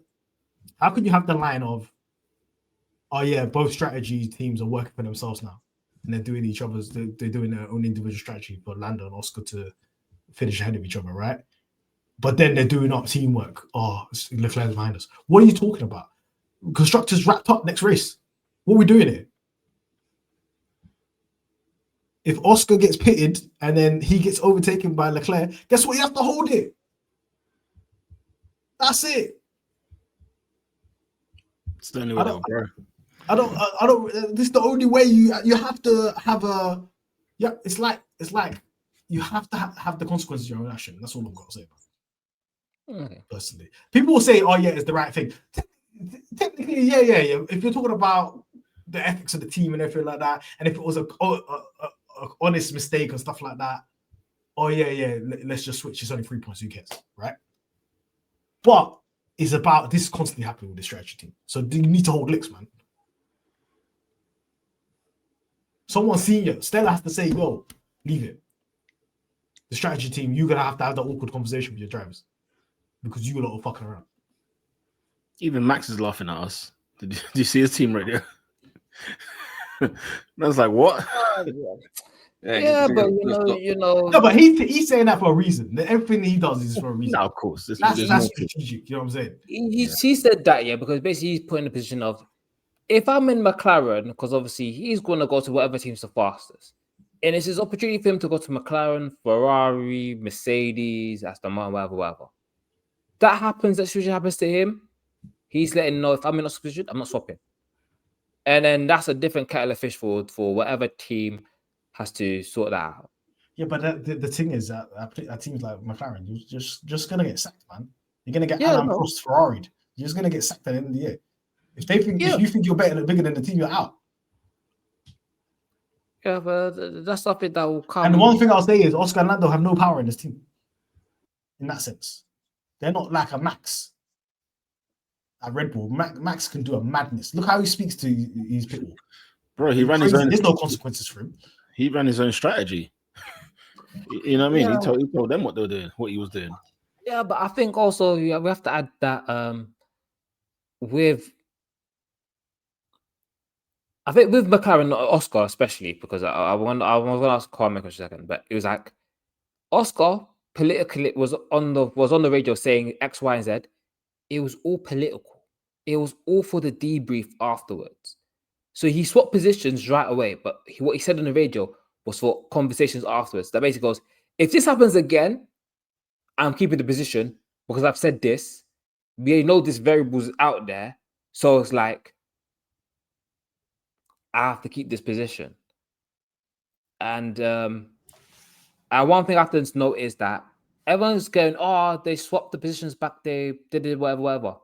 line of, oh yeah, both strategy teams are working for themselves now, and they're doing they're doing their own individual strategy for Lando and Oscar to finish ahead of each other, right? But then they're doing up teamwork. Oh, Leclerc's behind us. What are you talking about? Constructors wrapped up next race. What are we doing here? If Oscar gets pitted and then he gets overtaken by Leclerc, guess what? You have to hold it. That's it. It's the only way, bro. I don't. This is the only way you have to have a. Yeah, it's like you have to have the consequences of your own action. That's all I've got to say. Okay. Personally, people will say, "Oh yeah, it's the right thing." Technically, yeah. If you're talking about the ethics of the team and everything like that, and if it was a honest mistake and stuff like that, oh yeah, let's just switch. It's only 3 points. Who cares, right? But it's about this is constantly happening with the strategy team. So you need to hold licks, man. Someone senior, Stella has to say, "Yo, leave it." The strategy team, you're gonna have to have that awkward conversation with your drivers because you lot are fucking around. Even Max is laughing at us. Did you see his team radio? I was like, what? Yeah, but you know. No, but he's saying that for a reason. Everything he does is for a reason. No, of course. That's strategic. You know what I'm saying? He said that, yeah, because basically he's put in a position of, if I'm in McLaren, because obviously he's going to go to whatever team's the fastest, and it's his opportunity for him to go to McLaren, Ferrari, Mercedes, Aston Martin, whatever. That happens. That situation happens to him. He's letting know, if I'm in a position, I'm not swapping. And then that's a different kettle of fish for whatever team has to sort that out. Yeah, but the thing is that teams like McLaren, you're just gonna get sacked, man. You're gonna get Alan Prost Ferrari'd. You're just gonna get sacked at the end of the year. If you think you're bigger than the team, you're out. Yeah, but that's something that will come. And the one thing I'll say is Oscar and Lando have no power in this team. In that sense, they're not like a Max at Red Bull. Max can do a madness. Look how he speaks to his people. Bro, he ran his own. There's no consequences for him. He ran his own strategy. You know what I mean? Yeah. He told them what they were doing, what he was doing. Yeah, but I think also we have to add that with McLaren, Oscar especially, because I was going to ask Kwame for a second, but it was like Oscar politically was on the radio saying X, Y, and Z. It was all political. It was all for the debrief afterwards. So he swapped positions right away, but what he said on the radio was for conversations afterwards. That basically goes, if this happens again, I'm keeping the position because I've said this. We know this variable's out there. So it's like, I have to keep this position. And one thing I have to note is that everyone's going, oh, they swapped the positions back, they did it, whatever.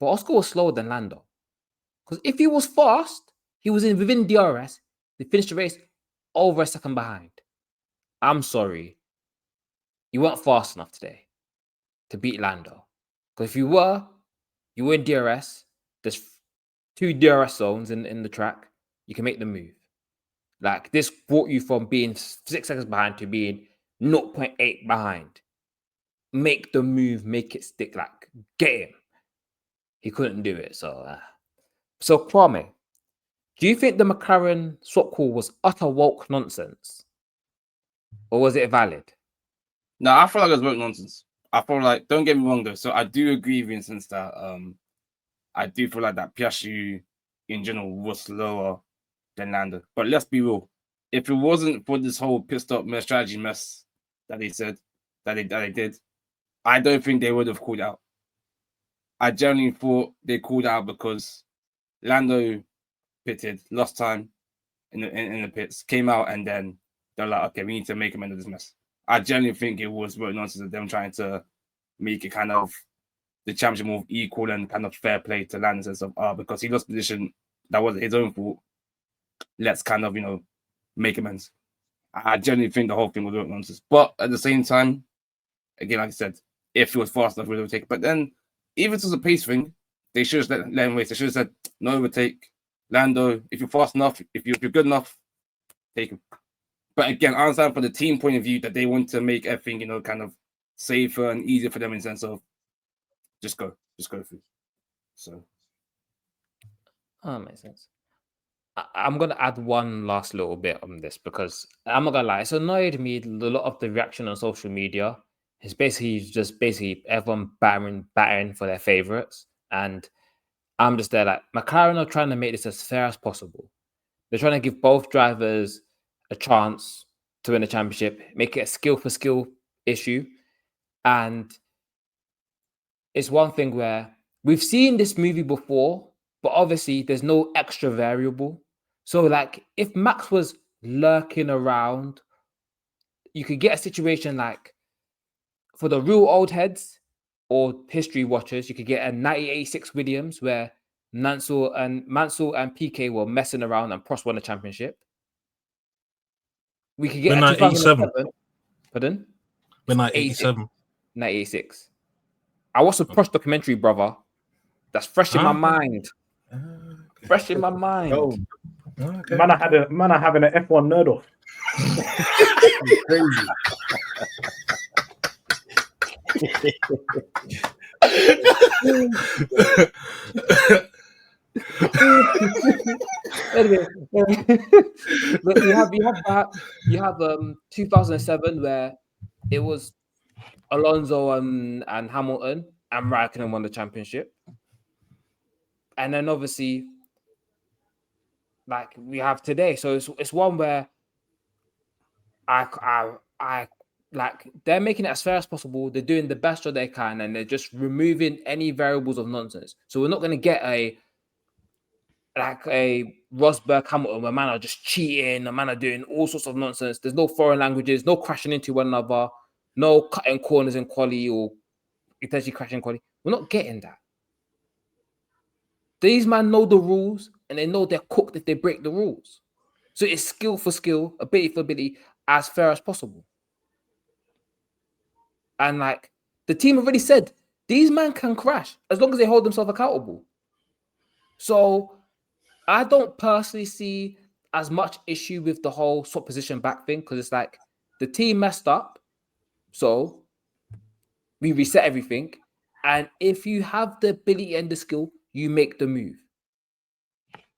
But Oscar was slower than Lando. Because if he was fast, he was within DRS, they finished the race over a second behind. I'm sorry. You weren't fast enough today to beat Lando. Because if you were in DRS, there's 2 DRS zones in the track, you can make the move. Like, this brought you from being 6 seconds behind to being 0.8 behind. Make the move, make it stick, like, get him. He couldn't do it, so Kwame, do you think the McLaren swap call was utter woke nonsense? Or was it valid? No, I feel like it was woke nonsense. I feel like, don't get me wrong though, so I do agree with you in the sense that I do feel like that Piastri in general was slower than Lando. But let's be real. If it wasn't for this whole pit stop strategy mess that they said, that they did, I don't think they would have called out. I genuinely thought they called out because Lando pitted, lost time in the pits, came out, and then they're like, okay, we need to make him end of this mess. I genuinely think it was very nonsense of them trying to make it kind of the championship more equal and kind of fair play to Lando in the sense of, because he lost position, that wasn't his own fault. Let's kind of, make amends. I genuinely think the whole thing was nonsense. But at the same time, again, like I said, if he was fast enough, we would overtake. But then, even if it was a pace thing, they should have let him race. They should have said, no overtake. Lando, if you're fast enough, if you're good enough, take him. But again, I understand from the team point of view that they want to make everything, kind of safer and easier for them in the sense of just go through. So. Oh, that makes sense. I'm going to add one last little bit on this because I'm not going to lie. It's annoyed me a lot of the reaction on social media. It's basically everyone battering for their favorites. And I'm just there like, McLaren are trying to make this as fair as possible. They're trying to give both drivers a chance to win a championship, make it a skill for skill issue. And it's one thing where we've seen this movie before but obviously there's no extra variable. So like if Max was lurking around, you could get a situation like for the real old heads or history watchers, you could get a 1986 Williams where Mansell and PK were messing around and Prost won the championship. We could get a 2007. Pardon? We're 1987. 1986. I watched a Prost documentary, brother. That's fresh in my mind. Fresh in my mind. Yo, Okay. man, I having an F1 nerd off. Crazy. Anyway, but you have 2007 where it was Alonso and Hamilton and Raikkonen won the championship, and then obviously like we have today. So it's one where I like they're making it as fair as possible. They're doing the best job they can, and they're just removing any variables of nonsense. So we're not going to get a Rosberg Hamilton where man are just cheating, and man are doing all sorts of nonsense. There's no foreign languages, no crashing into one another, no cutting corners in quali or potentially crashing in quali. We're not getting that. These men know the rules, and they know they're cooked if they break the rules. So it's skill for skill, ability for ability, as fair as possible. And like the team already said, these men can crash as long as they hold themselves accountable. So I don't personally see as much issue with the whole swap position back thing, because it's like the team messed up, so we reset everything. And if you have the ability and the skill, you make the move.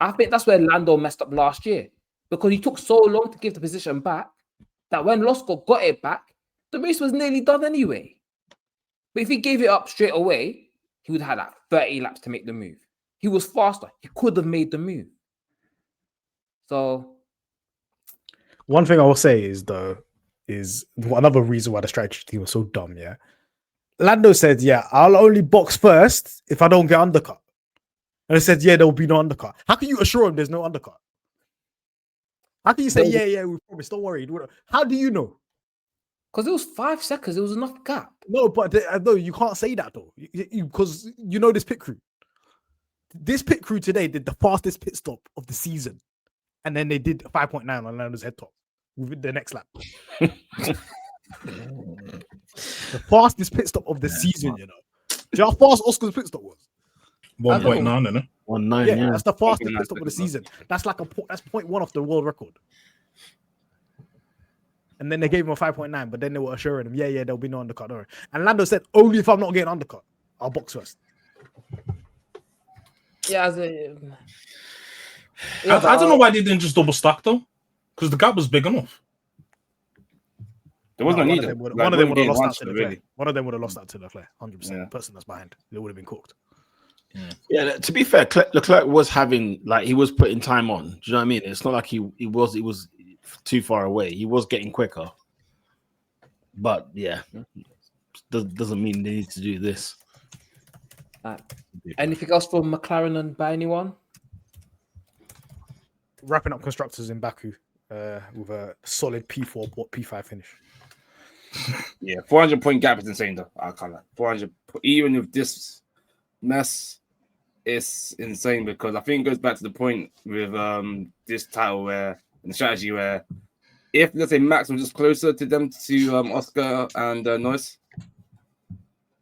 I think that's where Lando messed up last year, because he took so long to give the position back that when Losco got it back, the race was nearly done anyway. But if he gave it up straight away, he would have had like 30 laps to make the move. He was faster. He could have made the move. So one thing I will say is another reason why the strategy team was so dumb. Yeah, Lando said, "Yeah, I'll only box first if I don't get undercut." And I said, "Yeah, there will be no undercut." How can you assure him there's no undercut? How can you say, "Yeah, we promise, don't worry"? How do you know? Because it was 5 seconds, it was enough gap. No, but no, you can't say that though, because you know this pit crew. This pit crew today did the fastest pit stop of the season, and then they did 5.9 on Lando's head top with the next lap. The fastest pit stop of the season, you know. Do you know how fast Oscar's pit stop was? 1.9, isn't it? 1.9. Yeah, that's the fastest pit stop of the season. That's like that's 0.1 off the world record. And then they gave him a 5.9, but then they were assuring him, yeah, there'll be no undercut. Don't worry. And Lando said, only if I'm not getting undercut, I'll box first. Yeah, I don't know why they didn't just double stack though, because the gap was big enough. There wasn't a need. One of them would have lost out to Leclerc. Really. One of them would have lost out to Leclerc, 100%. Yeah. The person that's behind, they would have been cooked. Yeah, to be fair, Leclerc was having, like, he was putting time on. Do you know what I mean? It's not like he was too far away. He was getting quicker. But yeah, doesn't mean they need to do this. Anything else from McLaren and by anyone? Wrapping up constructors in Baku with a solid P4, P5 finish. Yeah, 400-point gap is insane though. I can't lie. 400, even with this mess, it's insane, because I think it goes back to the point with this title where the strategy where if, let's say, Max was just closer to them, to Oscar and Noyce,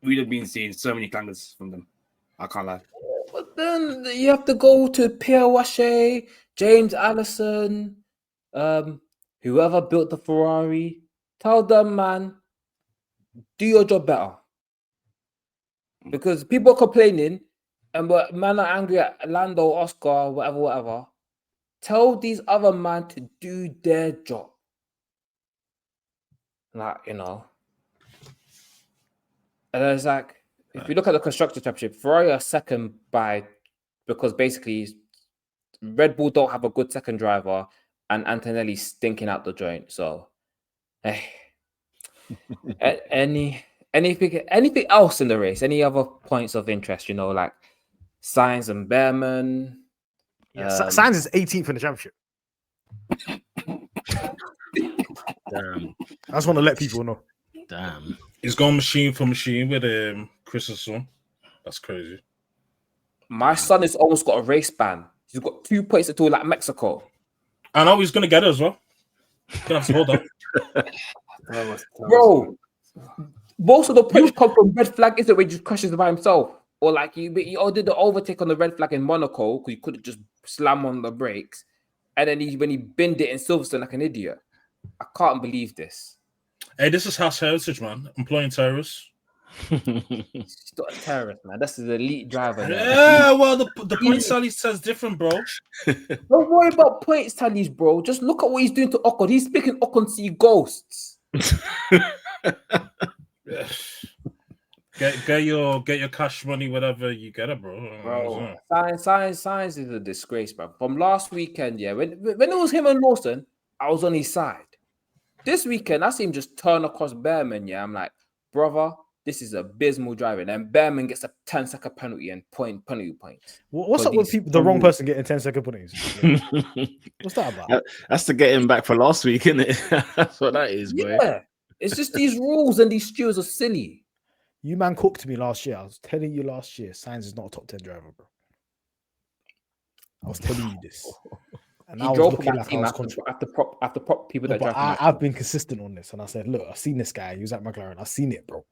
we'd have been seeing so many clangers from them. I can't lie. But then you have to go to Pierre Wache, James Allison, whoever built the Ferrari. Tell them, man, do your job better. Because people are complaining, and man are angry at Lando, Oscar, whatever. Tell these other men to do their job. Like, you know. And it's like, if you look at the Constructor Championship, Ferrari are second because basically Red Bull don't have a good second driver and Antonelli's stinking out the joint. So, hey. anything else in the race? Any other points of interest? You know, like Sainz and Behrman. Yeah, Sainz is 18th in the championship. Damn. I just want to let people know. Damn. He's gone machine for machine with Chris's son. That's crazy. My son has almost got a race ban. He's got 2 points at all like Mexico. I know he's gonna get it as well. Gonna have to hold on. Bro, most of the points come from red flag, is it, when he just crashes by himself? Or like he all did the overtake on the red flag in Monaco because he couldn't just slam on the brakes. And then when he binned it in Silverstone like an idiot. I can't believe this. Hey, this is Haas heritage, man. Employing terrorists. He's not a terrorist, man. That's an elite driver. Yeah, well, the point tally says different, bro. Don't worry about points tallies, bro. Just look at what he's doing to Ocon. He's making Ocon see ghosts. Get your cash money, whatever you get it, bro. Bro, Sainz is a disgrace, bro. From last weekend, yeah, when it was him and Lawson, I was on his side. This weekend, I see him just turn across Behrman. Yeah, I'm like, brother, this is abysmal driving. And Behrman gets a 10-second penalty and penalty points. What's up with people? The wrong person getting 10-second penalties. What's that about? That's to get him back for last week, isn't it? That's what that is, boy. Yeah, it's just these rules and these stewards are silly. You man cooked me last year. I was telling you last year, Sainz is not a top 10 driver, bro. I was telling you this. And He I was drove for looking that like I team was after prop people that drive. I've been consistent on this, and I said, look, I've seen this guy. He was at McLaren. I've seen it, bro.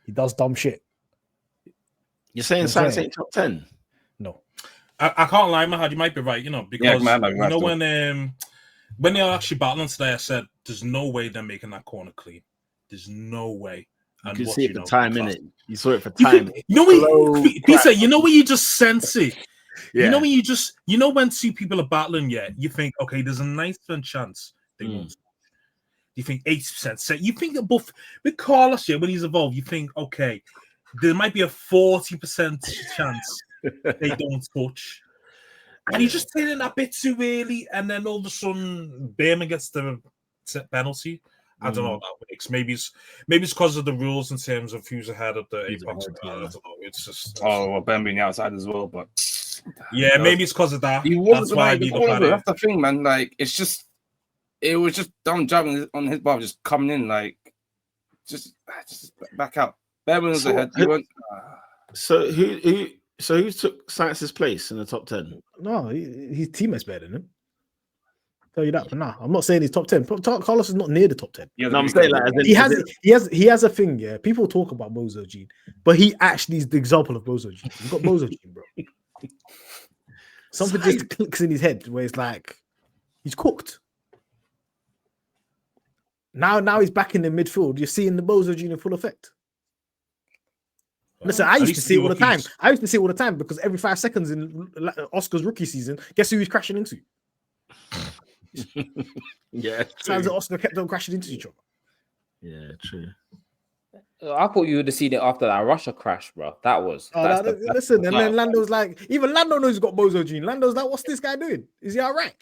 He does dumb shit. You're saying Sainz ain't top 10? No. I can't lie, Mahad, you might be right, because when they're actually battling today, I said there's no way they're making that corner clean. There's no way. You can see it for time, innit? You saw it for time. Pizza, you know when you just sense it. Yeah. You know when two people are battling, yeah, you think, okay, there's a 9% chance they won't. You think 80%. You think that both with Carlos, yeah, when he's involved, you think, okay, there might be a 40% chance they don't touch. And he's just taking that bit too early, and then all of a sudden, Behrman gets the penalty. I don't know how that works. Maybe it's because of the rules in terms of who's ahead of the apex. I don't know. It's just Ben being outside as well, but yeah, maybe it's because of that. That's why that's the thing, man. Like it was just dumb driving on his bar, just coming in, like just back out. Behrman was ahead. So who took Sainz's place in the top 10? No, his teammate's better than him. Tell you that for now. I'm not saying he's top 10. Carlos is not near the top 10. Yeah, no, I'm saying like he has a thing. Yeah, people talk about Bozo Gene, but he actually is the example of Bozo Gene. You've got Bozo Gene, bro. Something just clicks in his head where it's like he's cooked. Now he's back in the midfield. You're seeing the Bozo Gene in full effect. Listen, I used to see it all the time. I used to see it all the time because every 5 seconds in Oscar's rookie season, guess who he's crashing into? Yeah, Sainz and Oscar kept on crashing into each other. Yeah, true. I thought you would have seen it after that Russia crash, bro. That was. Listen, and then Lando's like, even Lando knows he's got Bozo Gene. Lando's like, what's this guy doing? Is he all right?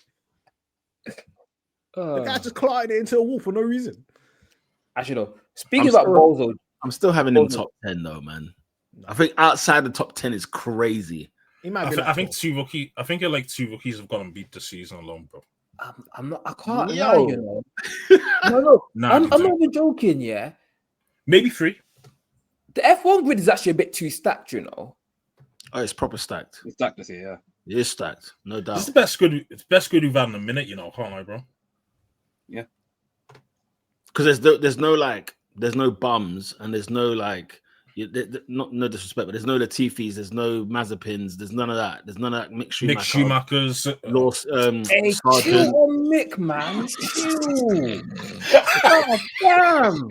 The guy just clotted it into a wall for no reason. Actually, no. Speaking about Bozo, I'm still having him top 10 though, man. I think outside the top 10 is crazy. He might be. I think two rookies have gone and beat the season alone, bro. I'm not. I can't lie, you know. No. I'm not even joking. Yeah, maybe 3. The F1 grid is actually a bit too stacked, you know. Oh, it's proper stacked. It's stacked this year, yeah. It is stacked, no doubt. It's the best grid. It's the best grid we've had in a minute, you know. Can't lie, bro. Yeah. Because there's no bums and there's no like. No disrespect, but there's no Latifis, there's no Mazepins, there's none of that. There's none of that Mick Schumacher's chill on Mick, man. Chill. Oh, damn.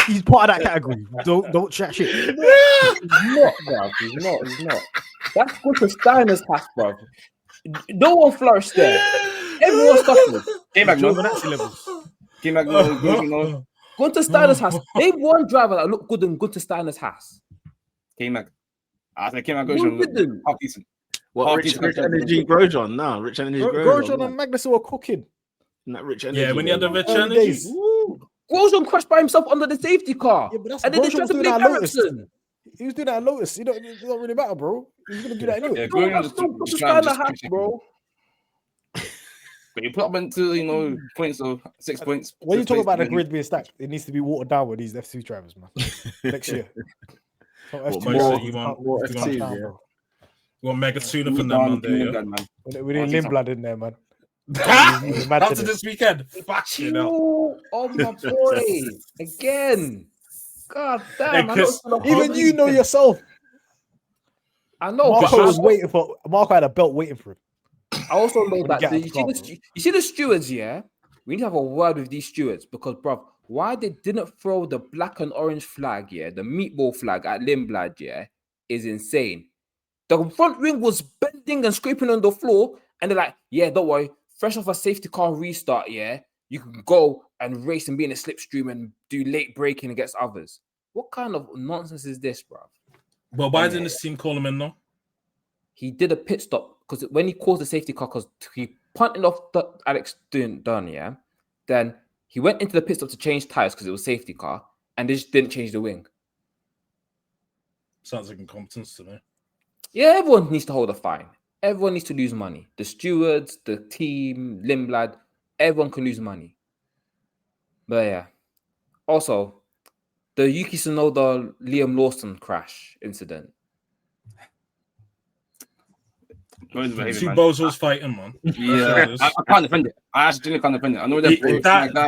He's part of that category. Don't chat shit. He's not, bro. He's not. That's good for Steiner's house, bro. No one flourished there. Everyone's suffering. Gunter Steiner's house. Name one driver that looked good in Gunter Steiner's house. K-Mac. I think K-Mac Grosjean half decent. What, Rich Energy Grosjean? No, Rich Energy Grosjean and Magnussen were cooking. Not Rich Energy. Yeah, when you had the Rich Energy. Grosjean crashed by himself under the safety car. Yeah, but and then they tried to blame Ericsson. He was doing that at Lotus. It don't really matter, bro. He's gonna do that anyway. Yeah, going on But the this track guy in just the house, bro. But you put up into points of 6 points. When you fifth talk place, about the then- grid being stacked, it needs to be watered down with these F2 drivers, man. Next year. From What, F2 Mo said you can't- want can't F2s, down, yeah. bro. You want Mega Tuna Give from me them down, man give me there, yeah? that, man. We need Lindblad in there, man. After this weekend, fuck you know. Ooh, oh my boy, again. God damn! I know, Because it's gonna Even hold you know him. yourself. I know. Marco but was waiting for. Marco had a belt waiting for him. I also know When that he get out you the car, see the stewards, yeah. We need to have a word with these stewards because, bruv, why they didn't throw the black and orange flag, yeah, the meatball flag at Lindblad, yeah, is insane. The front wing was bending and scraping on the floor, and they're like, "Yeah, don't worry, fresh off a safety car restart, yeah, you can go and race and be in a slipstream and do late braking against others." What kind of nonsense is this, bruv? Well, why didn't this team call him in though? He did a pit stop because when he caused the safety car, because he punted off Alex Dunn, yeah, then he went into the pit stop to change tires because it was safety car, and they just didn't change the wing. Sounds like incompetence to me. Yeah, everyone needs to hold a fine. Everyone needs to lose money. The stewards, the team, Lindblad, everyone can lose money. But yeah. Also, the Yuki Tsunoda Liam Lawson crash incident. Two bozos fighting, man. Yeah, I can't defend it. I actually can't defend it. I know that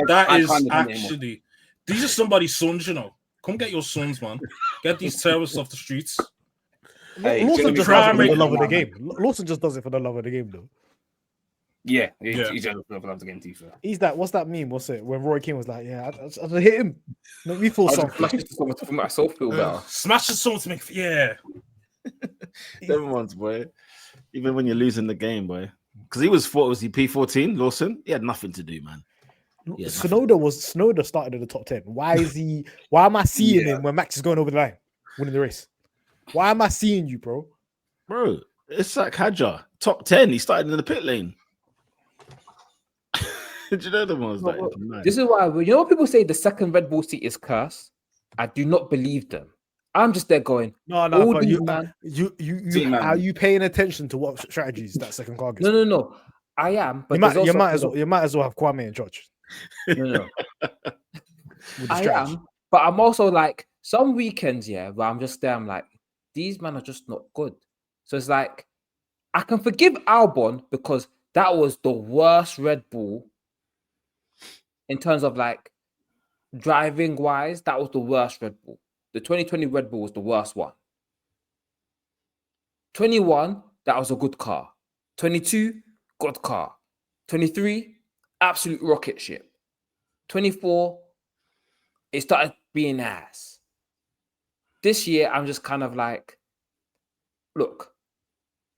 That is actually, these are somebody's sons, you know. Come get your sons, man. Get these terrorists off the streets. Hey, Lawson just does it for primary- the love of the game. Lawson just does it for the love of the game, though. Yeah, Yeah. he's just love the game too. Fair. He's that. What's that meme? What's it? When Roy King was like, "Yeah, I hit him. Make me feel I something." just flashed someone to make myself feel better. Smash the someone to make, yeah. Everyone's boy. Even when you're losing the game, boy. Because he was he P14, Lawson? He had nothing to do, man. Yeah, Snowder started in the top 10. Why am I seeing Yeah. him when Max is going over the line, winning the race? Why am I seeing you, bro? Bro, it's like Hadjar. Top 10. He started in the pit lane. Do you know the ones No, like bro, nice. This is why, you know, when people say the second Red Bull seat is cursed. I do not believe them. I'm just there going, No, all but these you, man. See, man. are you paying attention to what strategies that second car gets? No. I am, but you there's might also you might as well have Kwame in charge. no. With the I strategy. am, but I'm also like some weekends, yeah, where I'm just there. I'm like, these men are just not good. So it's like I can forgive Albon because that was the worst Red Bull in terms of like driving wise. That was the worst Red Bull. The 2020 Red Bull was the worst one. 21, that was a good car. 22, good car. 23, absolute rocket ship. 24, it started being ass. This year, I'm just kind of like, look,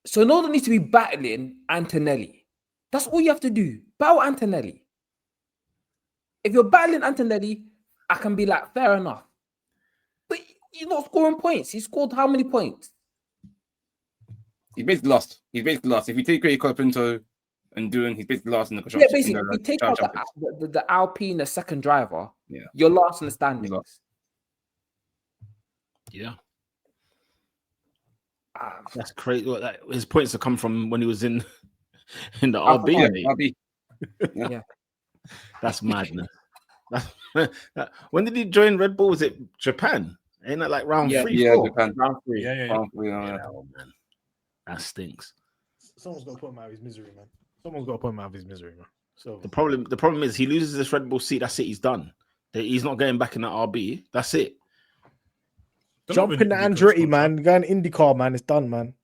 Sonoda needs to be battling Antonelli. That's all you have to do. Battle Antonelli. If you're battling Antonelli, I can be like, fair enough. But he's not scoring points. He scored how many points? He's basically lost. If you take away Colapinto and doing, he's basically lost in the Yeah, construction. basically, if you take out the Alpine, the second driver, Yeah. you're lost in the standings. lost. Yeah. Ah, That's crazy. His points have come from when he was in the Alpha RB. Tauri. mate. RB. yeah. That's madness. When did he join Red Bull? Was it Japan? Ain't that like round Yeah, 3? Yeah, 4? Japan. Round 3. Yeah. Oh, man. That stinks. Someone's got to put him out of his misery, man. Someone's got to put him out of his misery, man. So The problem is he loses this Red Bull seat. That's it. He's done. He's not going back in that RB. That's it. jump in the Andretti, man. Go in IndyCar, man. It's done, man.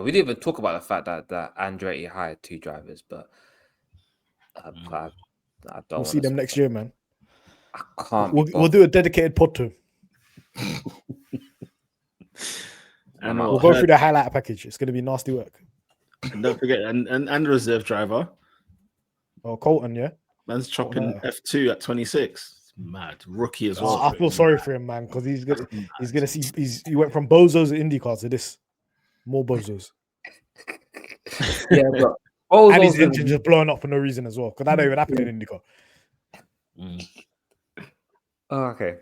We didn't even talk about the fact that Andretti hired 2 drivers, but I don't. We'll see them next year, man. I can't. We'll do a dedicated pod to him. And We'll go through the highlight package. It's going to be nasty work. And don't forget, and reserve driver. Oh, Colton, yeah. Man's chopping F2 at 26. It's mad. Rookie as well. I feel sorry for him, man, because he's gonna see he went from bozos at IndyCar to this. More bozos. Yeah, but And his engine just blowing up for no reason as well. Because that don't even happen in IndyCar. Oh, okay.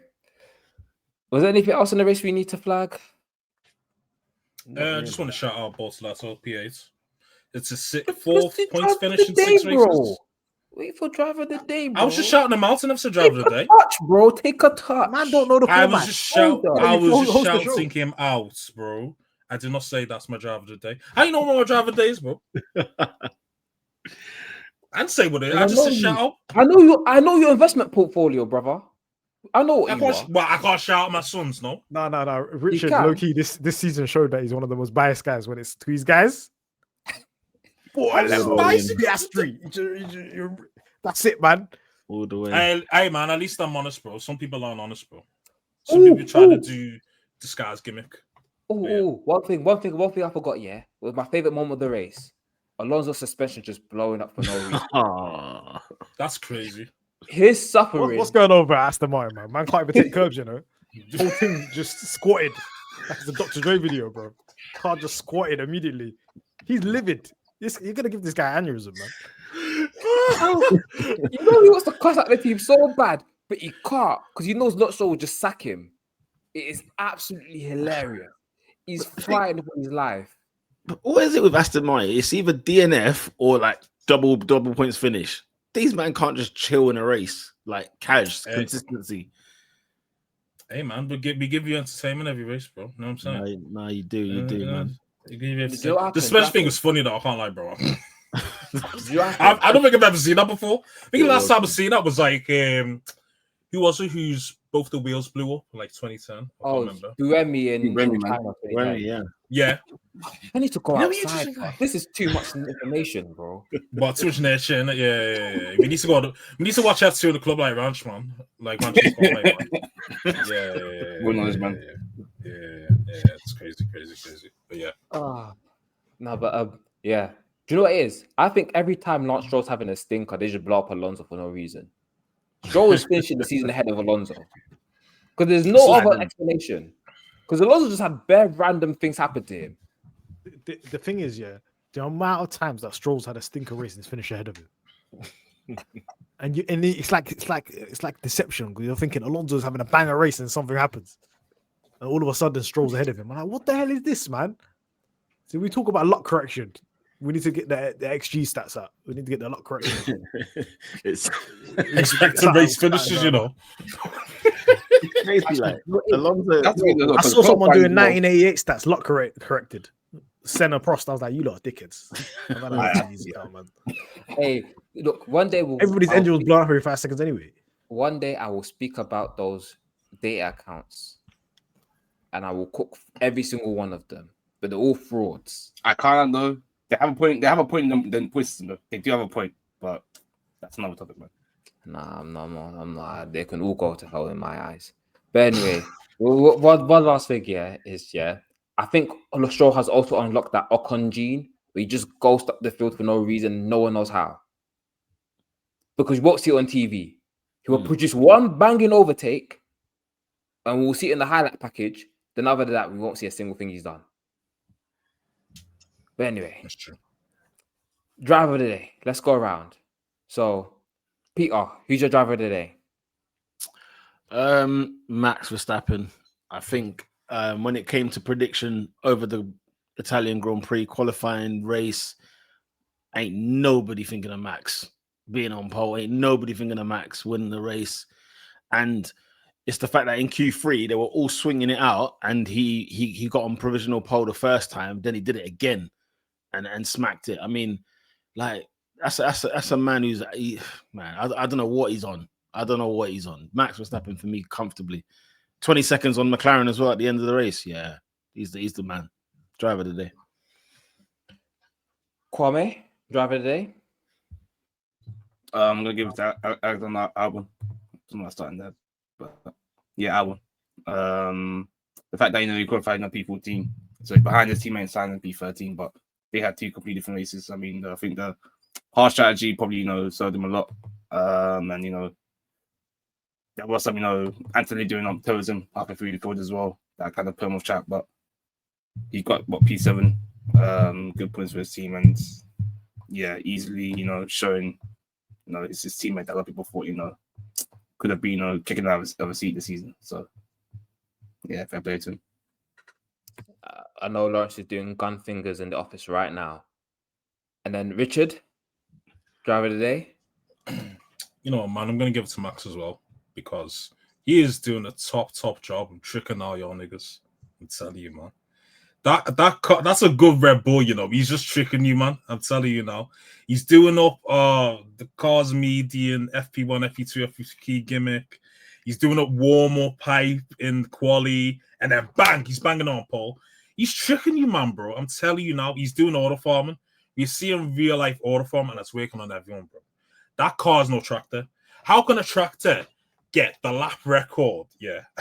Was there anything else in the race we need to flag? I just want to shout out Bortolato, P8. It's a Because fourth he points driver finish the in day, 6 bro. races. Wait for driver of the day, bro. I was just shouting him out and I've said Take driver of the a day. touch, bro. Take a touch. Man, don't know the I format. was just Host the show. shouting him out, bro. I did not say that's my driver of the day. How you know what my driver of the day is, bro? I didn't say what it is. I just said shout out. I know your investment portfolio, brother. I know what you are. Well, I can't shout out my sons, no. No. Richard, can. low-key, this season showed that he's one of the most biased guys when it's to his guys. Boy, let's spicy Piastri. That's it, man. All the way. Hey, man, at least I'm honest, bro. Some people aren't honest, bro. Some people try to do disguise gimmick. One thing I forgot, yeah, was my favorite moment of the race. Alonso's suspension just blowing up for no reason. That's crazy. His suffering. What's going on with Aston Martin, man? Man can't even take curbs, you know. The whole thing just squatted. That's the Dr. Dre video, bro. Car just squatted immediately. He's livid. You're gonna give this guy aneurysm, man. You know he wants to cuss at the team so bad, but he can't because he knows Lotso will just sack him. It is absolutely hilarious. He's fighting for his life. But what is it with Aston Martin? It's either DNF or like double points finish. These men can't just chill in a race like consistency. Hey man, we give you entertainment every race, bro. You know what I'm saying? No, you do, man. The special thing was funny though. I can't lie, bro. I don't think I've ever seen that before. I think the last time I've seen that was like who was it? Whose both the wheels blew up in like 2010? I can't remember. Remy and Remy, yeah. I need to go outside. This is too much information, bro. But too much nation. Yeah. We need to go. We need to watch that to the club like Ranch, man. Like Ranch is man. Yeah. Who knows, man? Yeah. It's crazy. But yeah. Yeah. Do you know what it is? I think every time Lance Stroll's having a stinker, they just blow up Alonso for no reason. Stroll is finishing the season ahead of Alonso because there's no other explanation. Because Alonso just had bare random things happen to him. The thing is, yeah, the amount of times that Stroll's had a stinker race and finished ahead of him, and it's like deception because you're thinking Alonso's having a banger race and something happens, and all of a sudden Stroll's ahead of him. I'm like, what the hell is this, man? So we talk about luck correction. We need to get the XG stats up. We need to get the luck correction. It's expected race finishes, you know. Crazy, like Alonso. I saw someone doing 1988 stats, luck corrected. Senna Prost. I was like, you lot are dickheads. Hey, look, one day everybody's engine was blown up every 5 seconds anyway. One day I will speak about those data accounts, and I will cook every single one of them. But they're all frauds. I can't though. They have a point. They have a point in the quiz. They do have a point, but that's another topic, man. Nah, I'm not. They can all go to hell in my eyes. But anyway, one last thing, I think Stroll has also unlocked that Ocon gene where he just ghosts up the field for no reason. No one knows how. Because you won't see it on TV. He will produce one banging overtake, and we'll see it in the highlight package. Then other than that, we won't see a single thing he's done. But anyway, That's true. Driver of the day. Let's go around. So, Peter, who's your driver of the day? Max Verstappen. I think when it came to prediction over the Italian Grand Prix qualifying race, ain't nobody thinking of Max being on pole. Ain't nobody thinking of Max winning the race. And it's the fact that in Q3 they were all swinging it out, and he got on provisional pole the first time. Then he did it again, and smacked it. I mean, like that's a man who's man. I don't know what he's on. Max Verstappen for me comfortably. 20 seconds on McLaren as well at the end of the race. Yeah, he's the man. Driver of the day. Kwame, driver of the day. I'm gonna give it to Albon. I'm not starting there, but yeah, Albon. The fact that he qualified in a P14, so behind his teammate Simon P13, but they had two completely different races. I mean, I think the hard strategy probably served him a lot, and there was some Anthony doing on tourism halfway through the field as well. That kind of put him off track, but he got P7, good points for his team, and yeah, easily showing it's his teammate that a lot of people thought could have been kicking out of a seat this season. So Yeah, fair play to him. I know Lawrence is doing gun fingers in the office right now. And then Richard, driver of the day. You know, man, I'm going to give it to Max as well because he is doing a top job of tricking all y'all niggas. I'm telling you, man. That's a good Red Bull, you know. He's just tricking you, man. I'm telling you now. He's doing up the cars median, FP1, FP2, FP3 gimmick. He's doing up warm-up pipe in quali, and then bang, he's banging on pole. He's tricking you, man, bro. I'm telling you now, he's doing auto farming. You see him real life auto farming, and it's working on everyone, bro. That car's no tractor. How can a tractor get the lap record,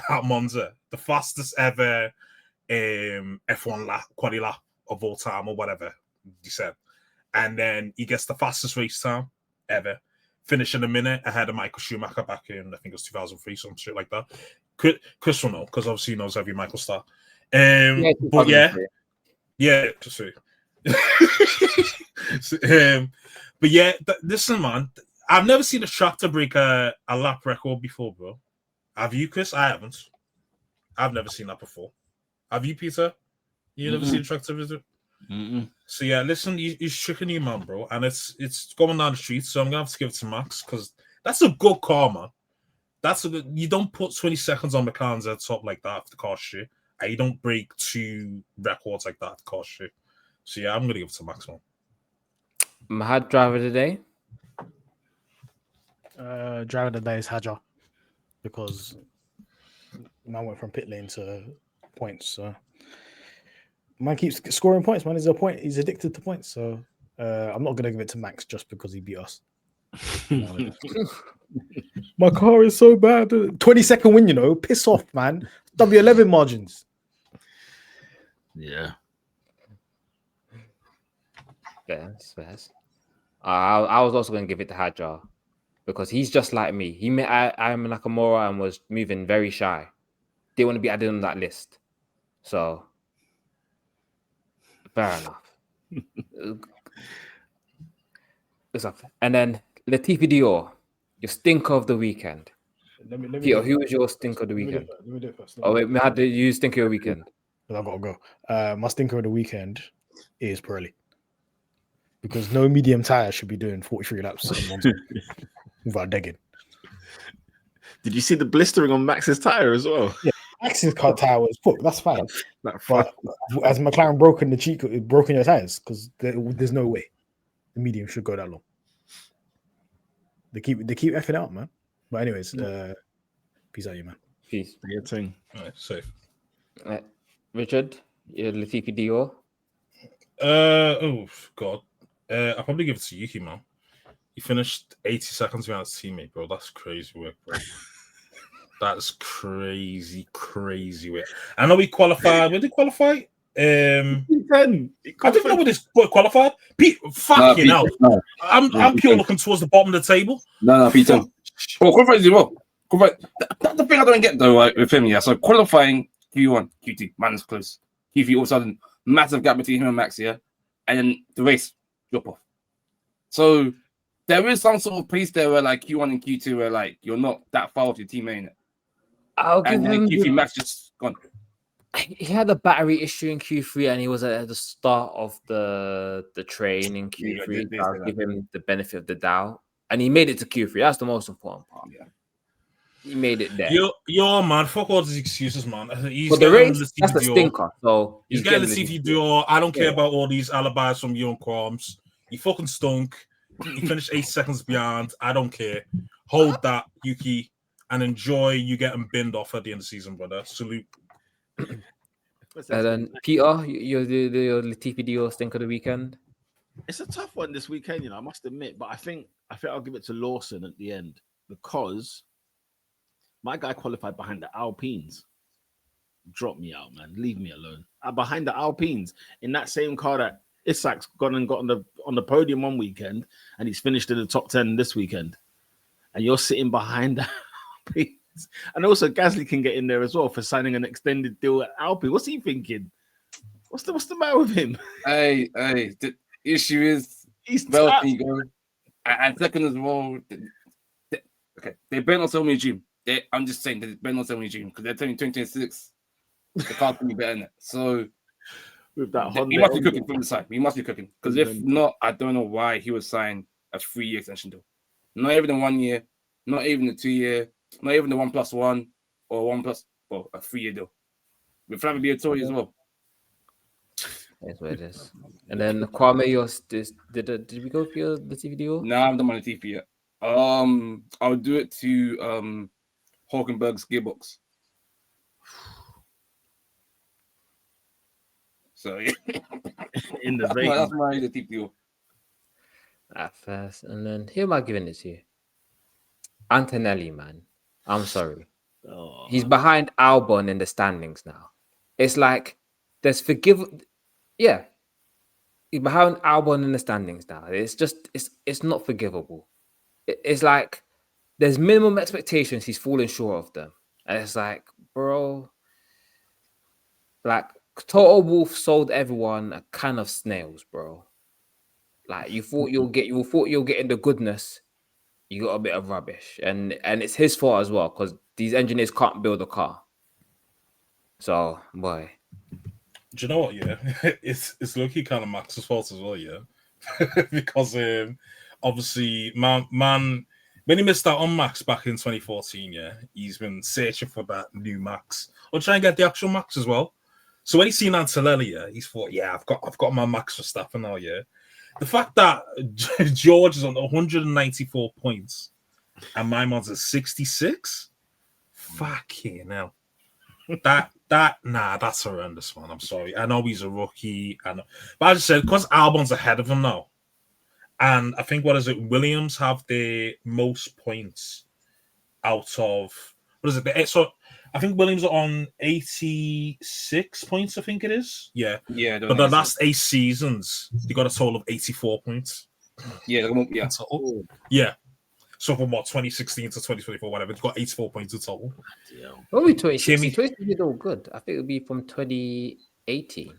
at Monza, the fastest ever F1 lap, quali lap of all time, or whatever he said, and then he gets the fastest race time ever, finishing a minute ahead of Michael Schumacher back in, I think it was 2003, some shit like that. Chris will know because obviously he knows every Michael star. But just so. But yeah, listen, man, I've never seen a tractor break a lap record before, bro. Have you, Chris? I haven't. I've never seen that before. Have you, Peter? You never seen a tractor visit? So yeah, listen, he's tricking you, man, bro, and it's going down the street. So I'm gonna have to give it to Max because that's a good car, man. You don't put 20 seconds on McLaren's at top like that after car shit, and you don't break 2 records like that after car shit. So yeah, I'm gonna give it to Max, man. Mahad, driver of the day. Driver of the day is Hadjar because man went from pit lane to points. So man keeps scoring points. Man, he's addicted to points. So I'm not gonna give it to Max just because he beat us. My car is so bad. 20-second win, you know. Piss off, man. W11 margins. Yeah. Yes. I was also going to give it to Hadjar because he's just like me. He met I'm Nakamura and was moving very shy. Didn't want to be added on that list. So, fair enough. And then Latifi Dior, your stinker of the weekend. Peter, who was your stinker of the weekend? Let me do it first. Oh, wait, how did you stinker of the weekend? I've got to go. My stinker of the weekend is Pirelli. Because no medium tire should be doing 43 laps without degging. Did you see the blistering on Max's tire as well? Yeah, Max's car tire was put. That's fine. But as McLaren broken your tires because there's no way the medium should go that long. They keep effing out, man. But anyways, peace out, you man. Peace. Good thing. All right, safe. Richard, your Latifi Dior. Oh God. I'll probably give it to Yuki, man. He finished 80 seconds behind his teammate, bro. That's crazy work, bro. That's crazy work. I know he qualified. Where did he qualify? I didn't know where this boy qualified. Fucking hell. I'm pure looking towards the bottom of the table. No, Peter. Qualifying as well. That's the thing I don't get though, right, with him. Yeah, so qualifying Q1, Q2, man is close. Q3 all of a sudden, massive gap between him and Max, yeah, and then the race drop off. So there is some sort of pace there where like Q1 and Q2 where like you're not that far off your teammate. I'll give him Q3 Max just gone. He had a battery issue in Q3 and he was at the start of the train in Q3. Yeah, I'll give him the benefit of the doubt. And he made it to Q3. That's the most important part. Yeah. He made it there. Yo, man, fuck all these excuses, man. He's but the race, that's the stinker. So he's getting the CT Dior. I don't care about all these alibis from you and Qualms. He fucking stunk. He finished 8 seconds behind. I don't care. Hold that, Yuki, and enjoy you getting binned off at the end of the season, brother. Salute. And then Peter, you're the Latifi Dior stink of the weekend. It's a tough one this weekend, you know, I must admit, but I think I'll give it to Lawson at the end because my guy qualified behind the Alpines. Drop me out, man. Leave me alone. Behind the Alpines in that same car that Isak's gone and got on the podium one weekend, and he's finished in the top 10 this weekend. And you're sitting behind the Alpines. And also Gasly can get in there as well for signing an extended deal at Alpine. What's he thinking? What's the matter with him? Hey, the issue is He's wealthy, and second as well. Okay, they bet on so many regime. I'm just saying they bet on so many regime because they're turning 2026. The car can be better than it. So With that Honda he must be engine. cooking from the side. He must be cooking. Because if not, I don't know why he was signed a 3-year extension deal. Not even the 1 year, not even the 2 year, not even the 1+1 or a 3-year deal. With Flavio Briatore as well. That's what it is. And then Kwame, did we go for the TV deal? No, I haven't done my TP yet. I'll do it to Hulkenberg's gearbox. So yeah, in the that's rating. my TP. At first, and then who am I giving it to? Antonelli, man. I'm sorry. Oh, He's behind Albon in the standings now. It's like there's yeah. He's behind Albon in the standings now. It's just it's not forgivable. It's like there's minimum expectations. He's falling short of them, and it's like, bro, like Total Wolf sold everyone a can of snails, bro. Like you thought you'll get in the goodness. You got a bit of rubbish, and it's his fault as well because these engineers can't build a car. So, boy, Do you know what? Yeah, it's low-key kind of Max's fault as well. Yeah, because obviously, man, when he missed out on Max back in 2014, yeah, he's been searching for that new Max or trying to get the actual Max as well. So when he's seen Antonelli, yeah, he's thought, yeah, I've got my Max for Verstappen now. Yeah, the fact that George is on 194 points and my man's at 66, fucking hell. That's horrendous, man. I'm sorry. I know he's a rookie, but I just said because Albon's ahead of him now, and I think Williams have the most points out of So I think Williams are on 86 points. I think it is. Yeah. But the last 8 seasons, they got a total of 84 points. Yeah. Yeah. So from 2016 to 2024, whatever, it's got 84 points in total. Probably 2016. 2016 did all good. I think it would be from 2018.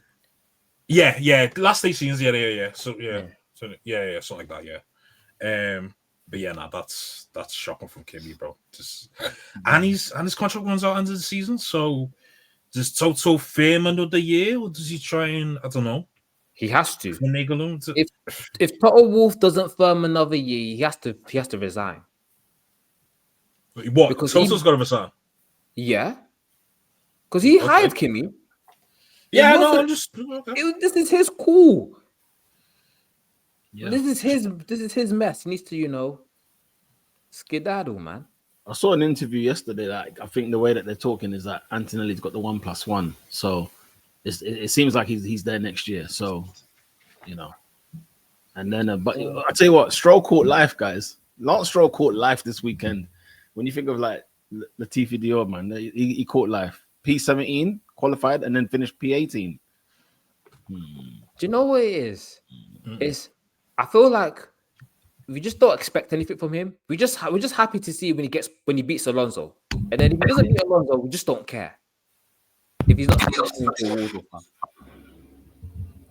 Yeah. Last 8 seasons, yeah. So yeah. So yeah, something like that, yeah. But yeah, that's shocking from Kimmy, bro. And his contract runs out end of the season. So does Toto firm another year, or does he try and I don't know? He has to. If Toto Wolff doesn't firm another year, he has to resign. What? Because Toto's got to resign. Yeah, because he hired Kimmy. Yeah, no, I'm just. Okay. This is his call. Yeah. This is his mess. He needs to, skedaddle, man. I saw an interview yesterday. Like I think the way that they're talking is that Antonelli's got the 1+1, so it seems like he's there next year. So, and then but I tell you what, Stroll caught life, guys. Lance Stroll caught life this weekend. When you think of like Latifi Dior, man, he caught life. P17 qualified and then finished P18. Do you know what it is? It's I feel like we just don't expect anything from him. We're just happy to see when he beats Alonso, and then if he doesn't beat Alonso, we just don't care. If he's not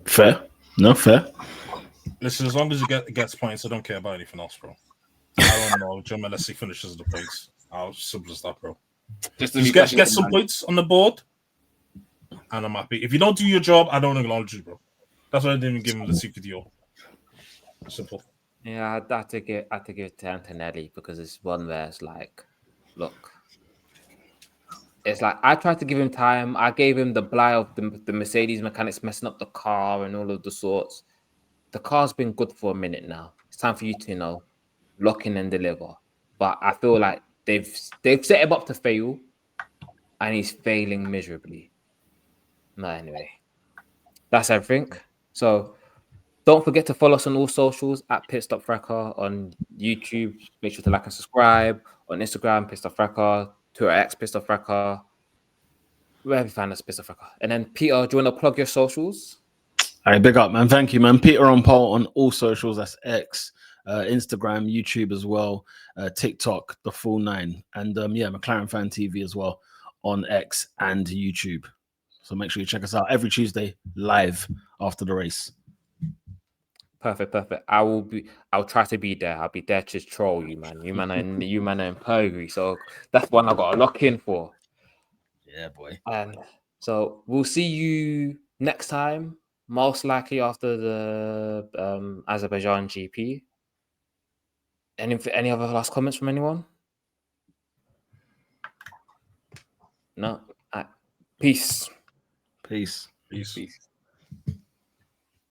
fair, no fair. Listen, as long as he gets points, I don't care about anything else, bro. I don't know. John Melesi finishes the points. I'll simple as that, bro. Just get some points on the board, and I'm happy. If you don't do your job, I don't acknowledge you, bro. That's why I didn't even give him the CPDO. Simple. Yeah, I have to give it to Antonelli because it's one where it's like, look, it's like I tried to give him time. I gave him the blight of the Mercedes mechanics messing up the car and all of the sorts. The car's been good for a minute now. It's time for you to, lock in and deliver. But I feel like they've set him up to fail, and he's failing miserably. No, anyway, that's everything. So don't forget to follow us on all socials at Pitstop Fracas on YouTube. Make sure to like and subscribe on Instagram, Pitstop Fracas, Twitter X, Pitstop Fracas. Wherever you find us, Pitstop Fracas. And then Peter, do you want to plug your socials? All right, big up, man. Thank you, man. Peter on Pole on all socials. That's X, Instagram, YouTube as well, TikTok, the full 9, and McLaren Fan TV as well on X and YouTube. So make sure you check us out every Tuesday live after the race. Perfect. I'll try to be there. I'll be there to troll you, man. You man are in Purgery, so that's one I got to lock in for. Yeah, boy. And So we'll see you next time, most likely after the Azerbaijan GP. Any other last comments from anyone? No. Peace. Peace. Peace. Peace.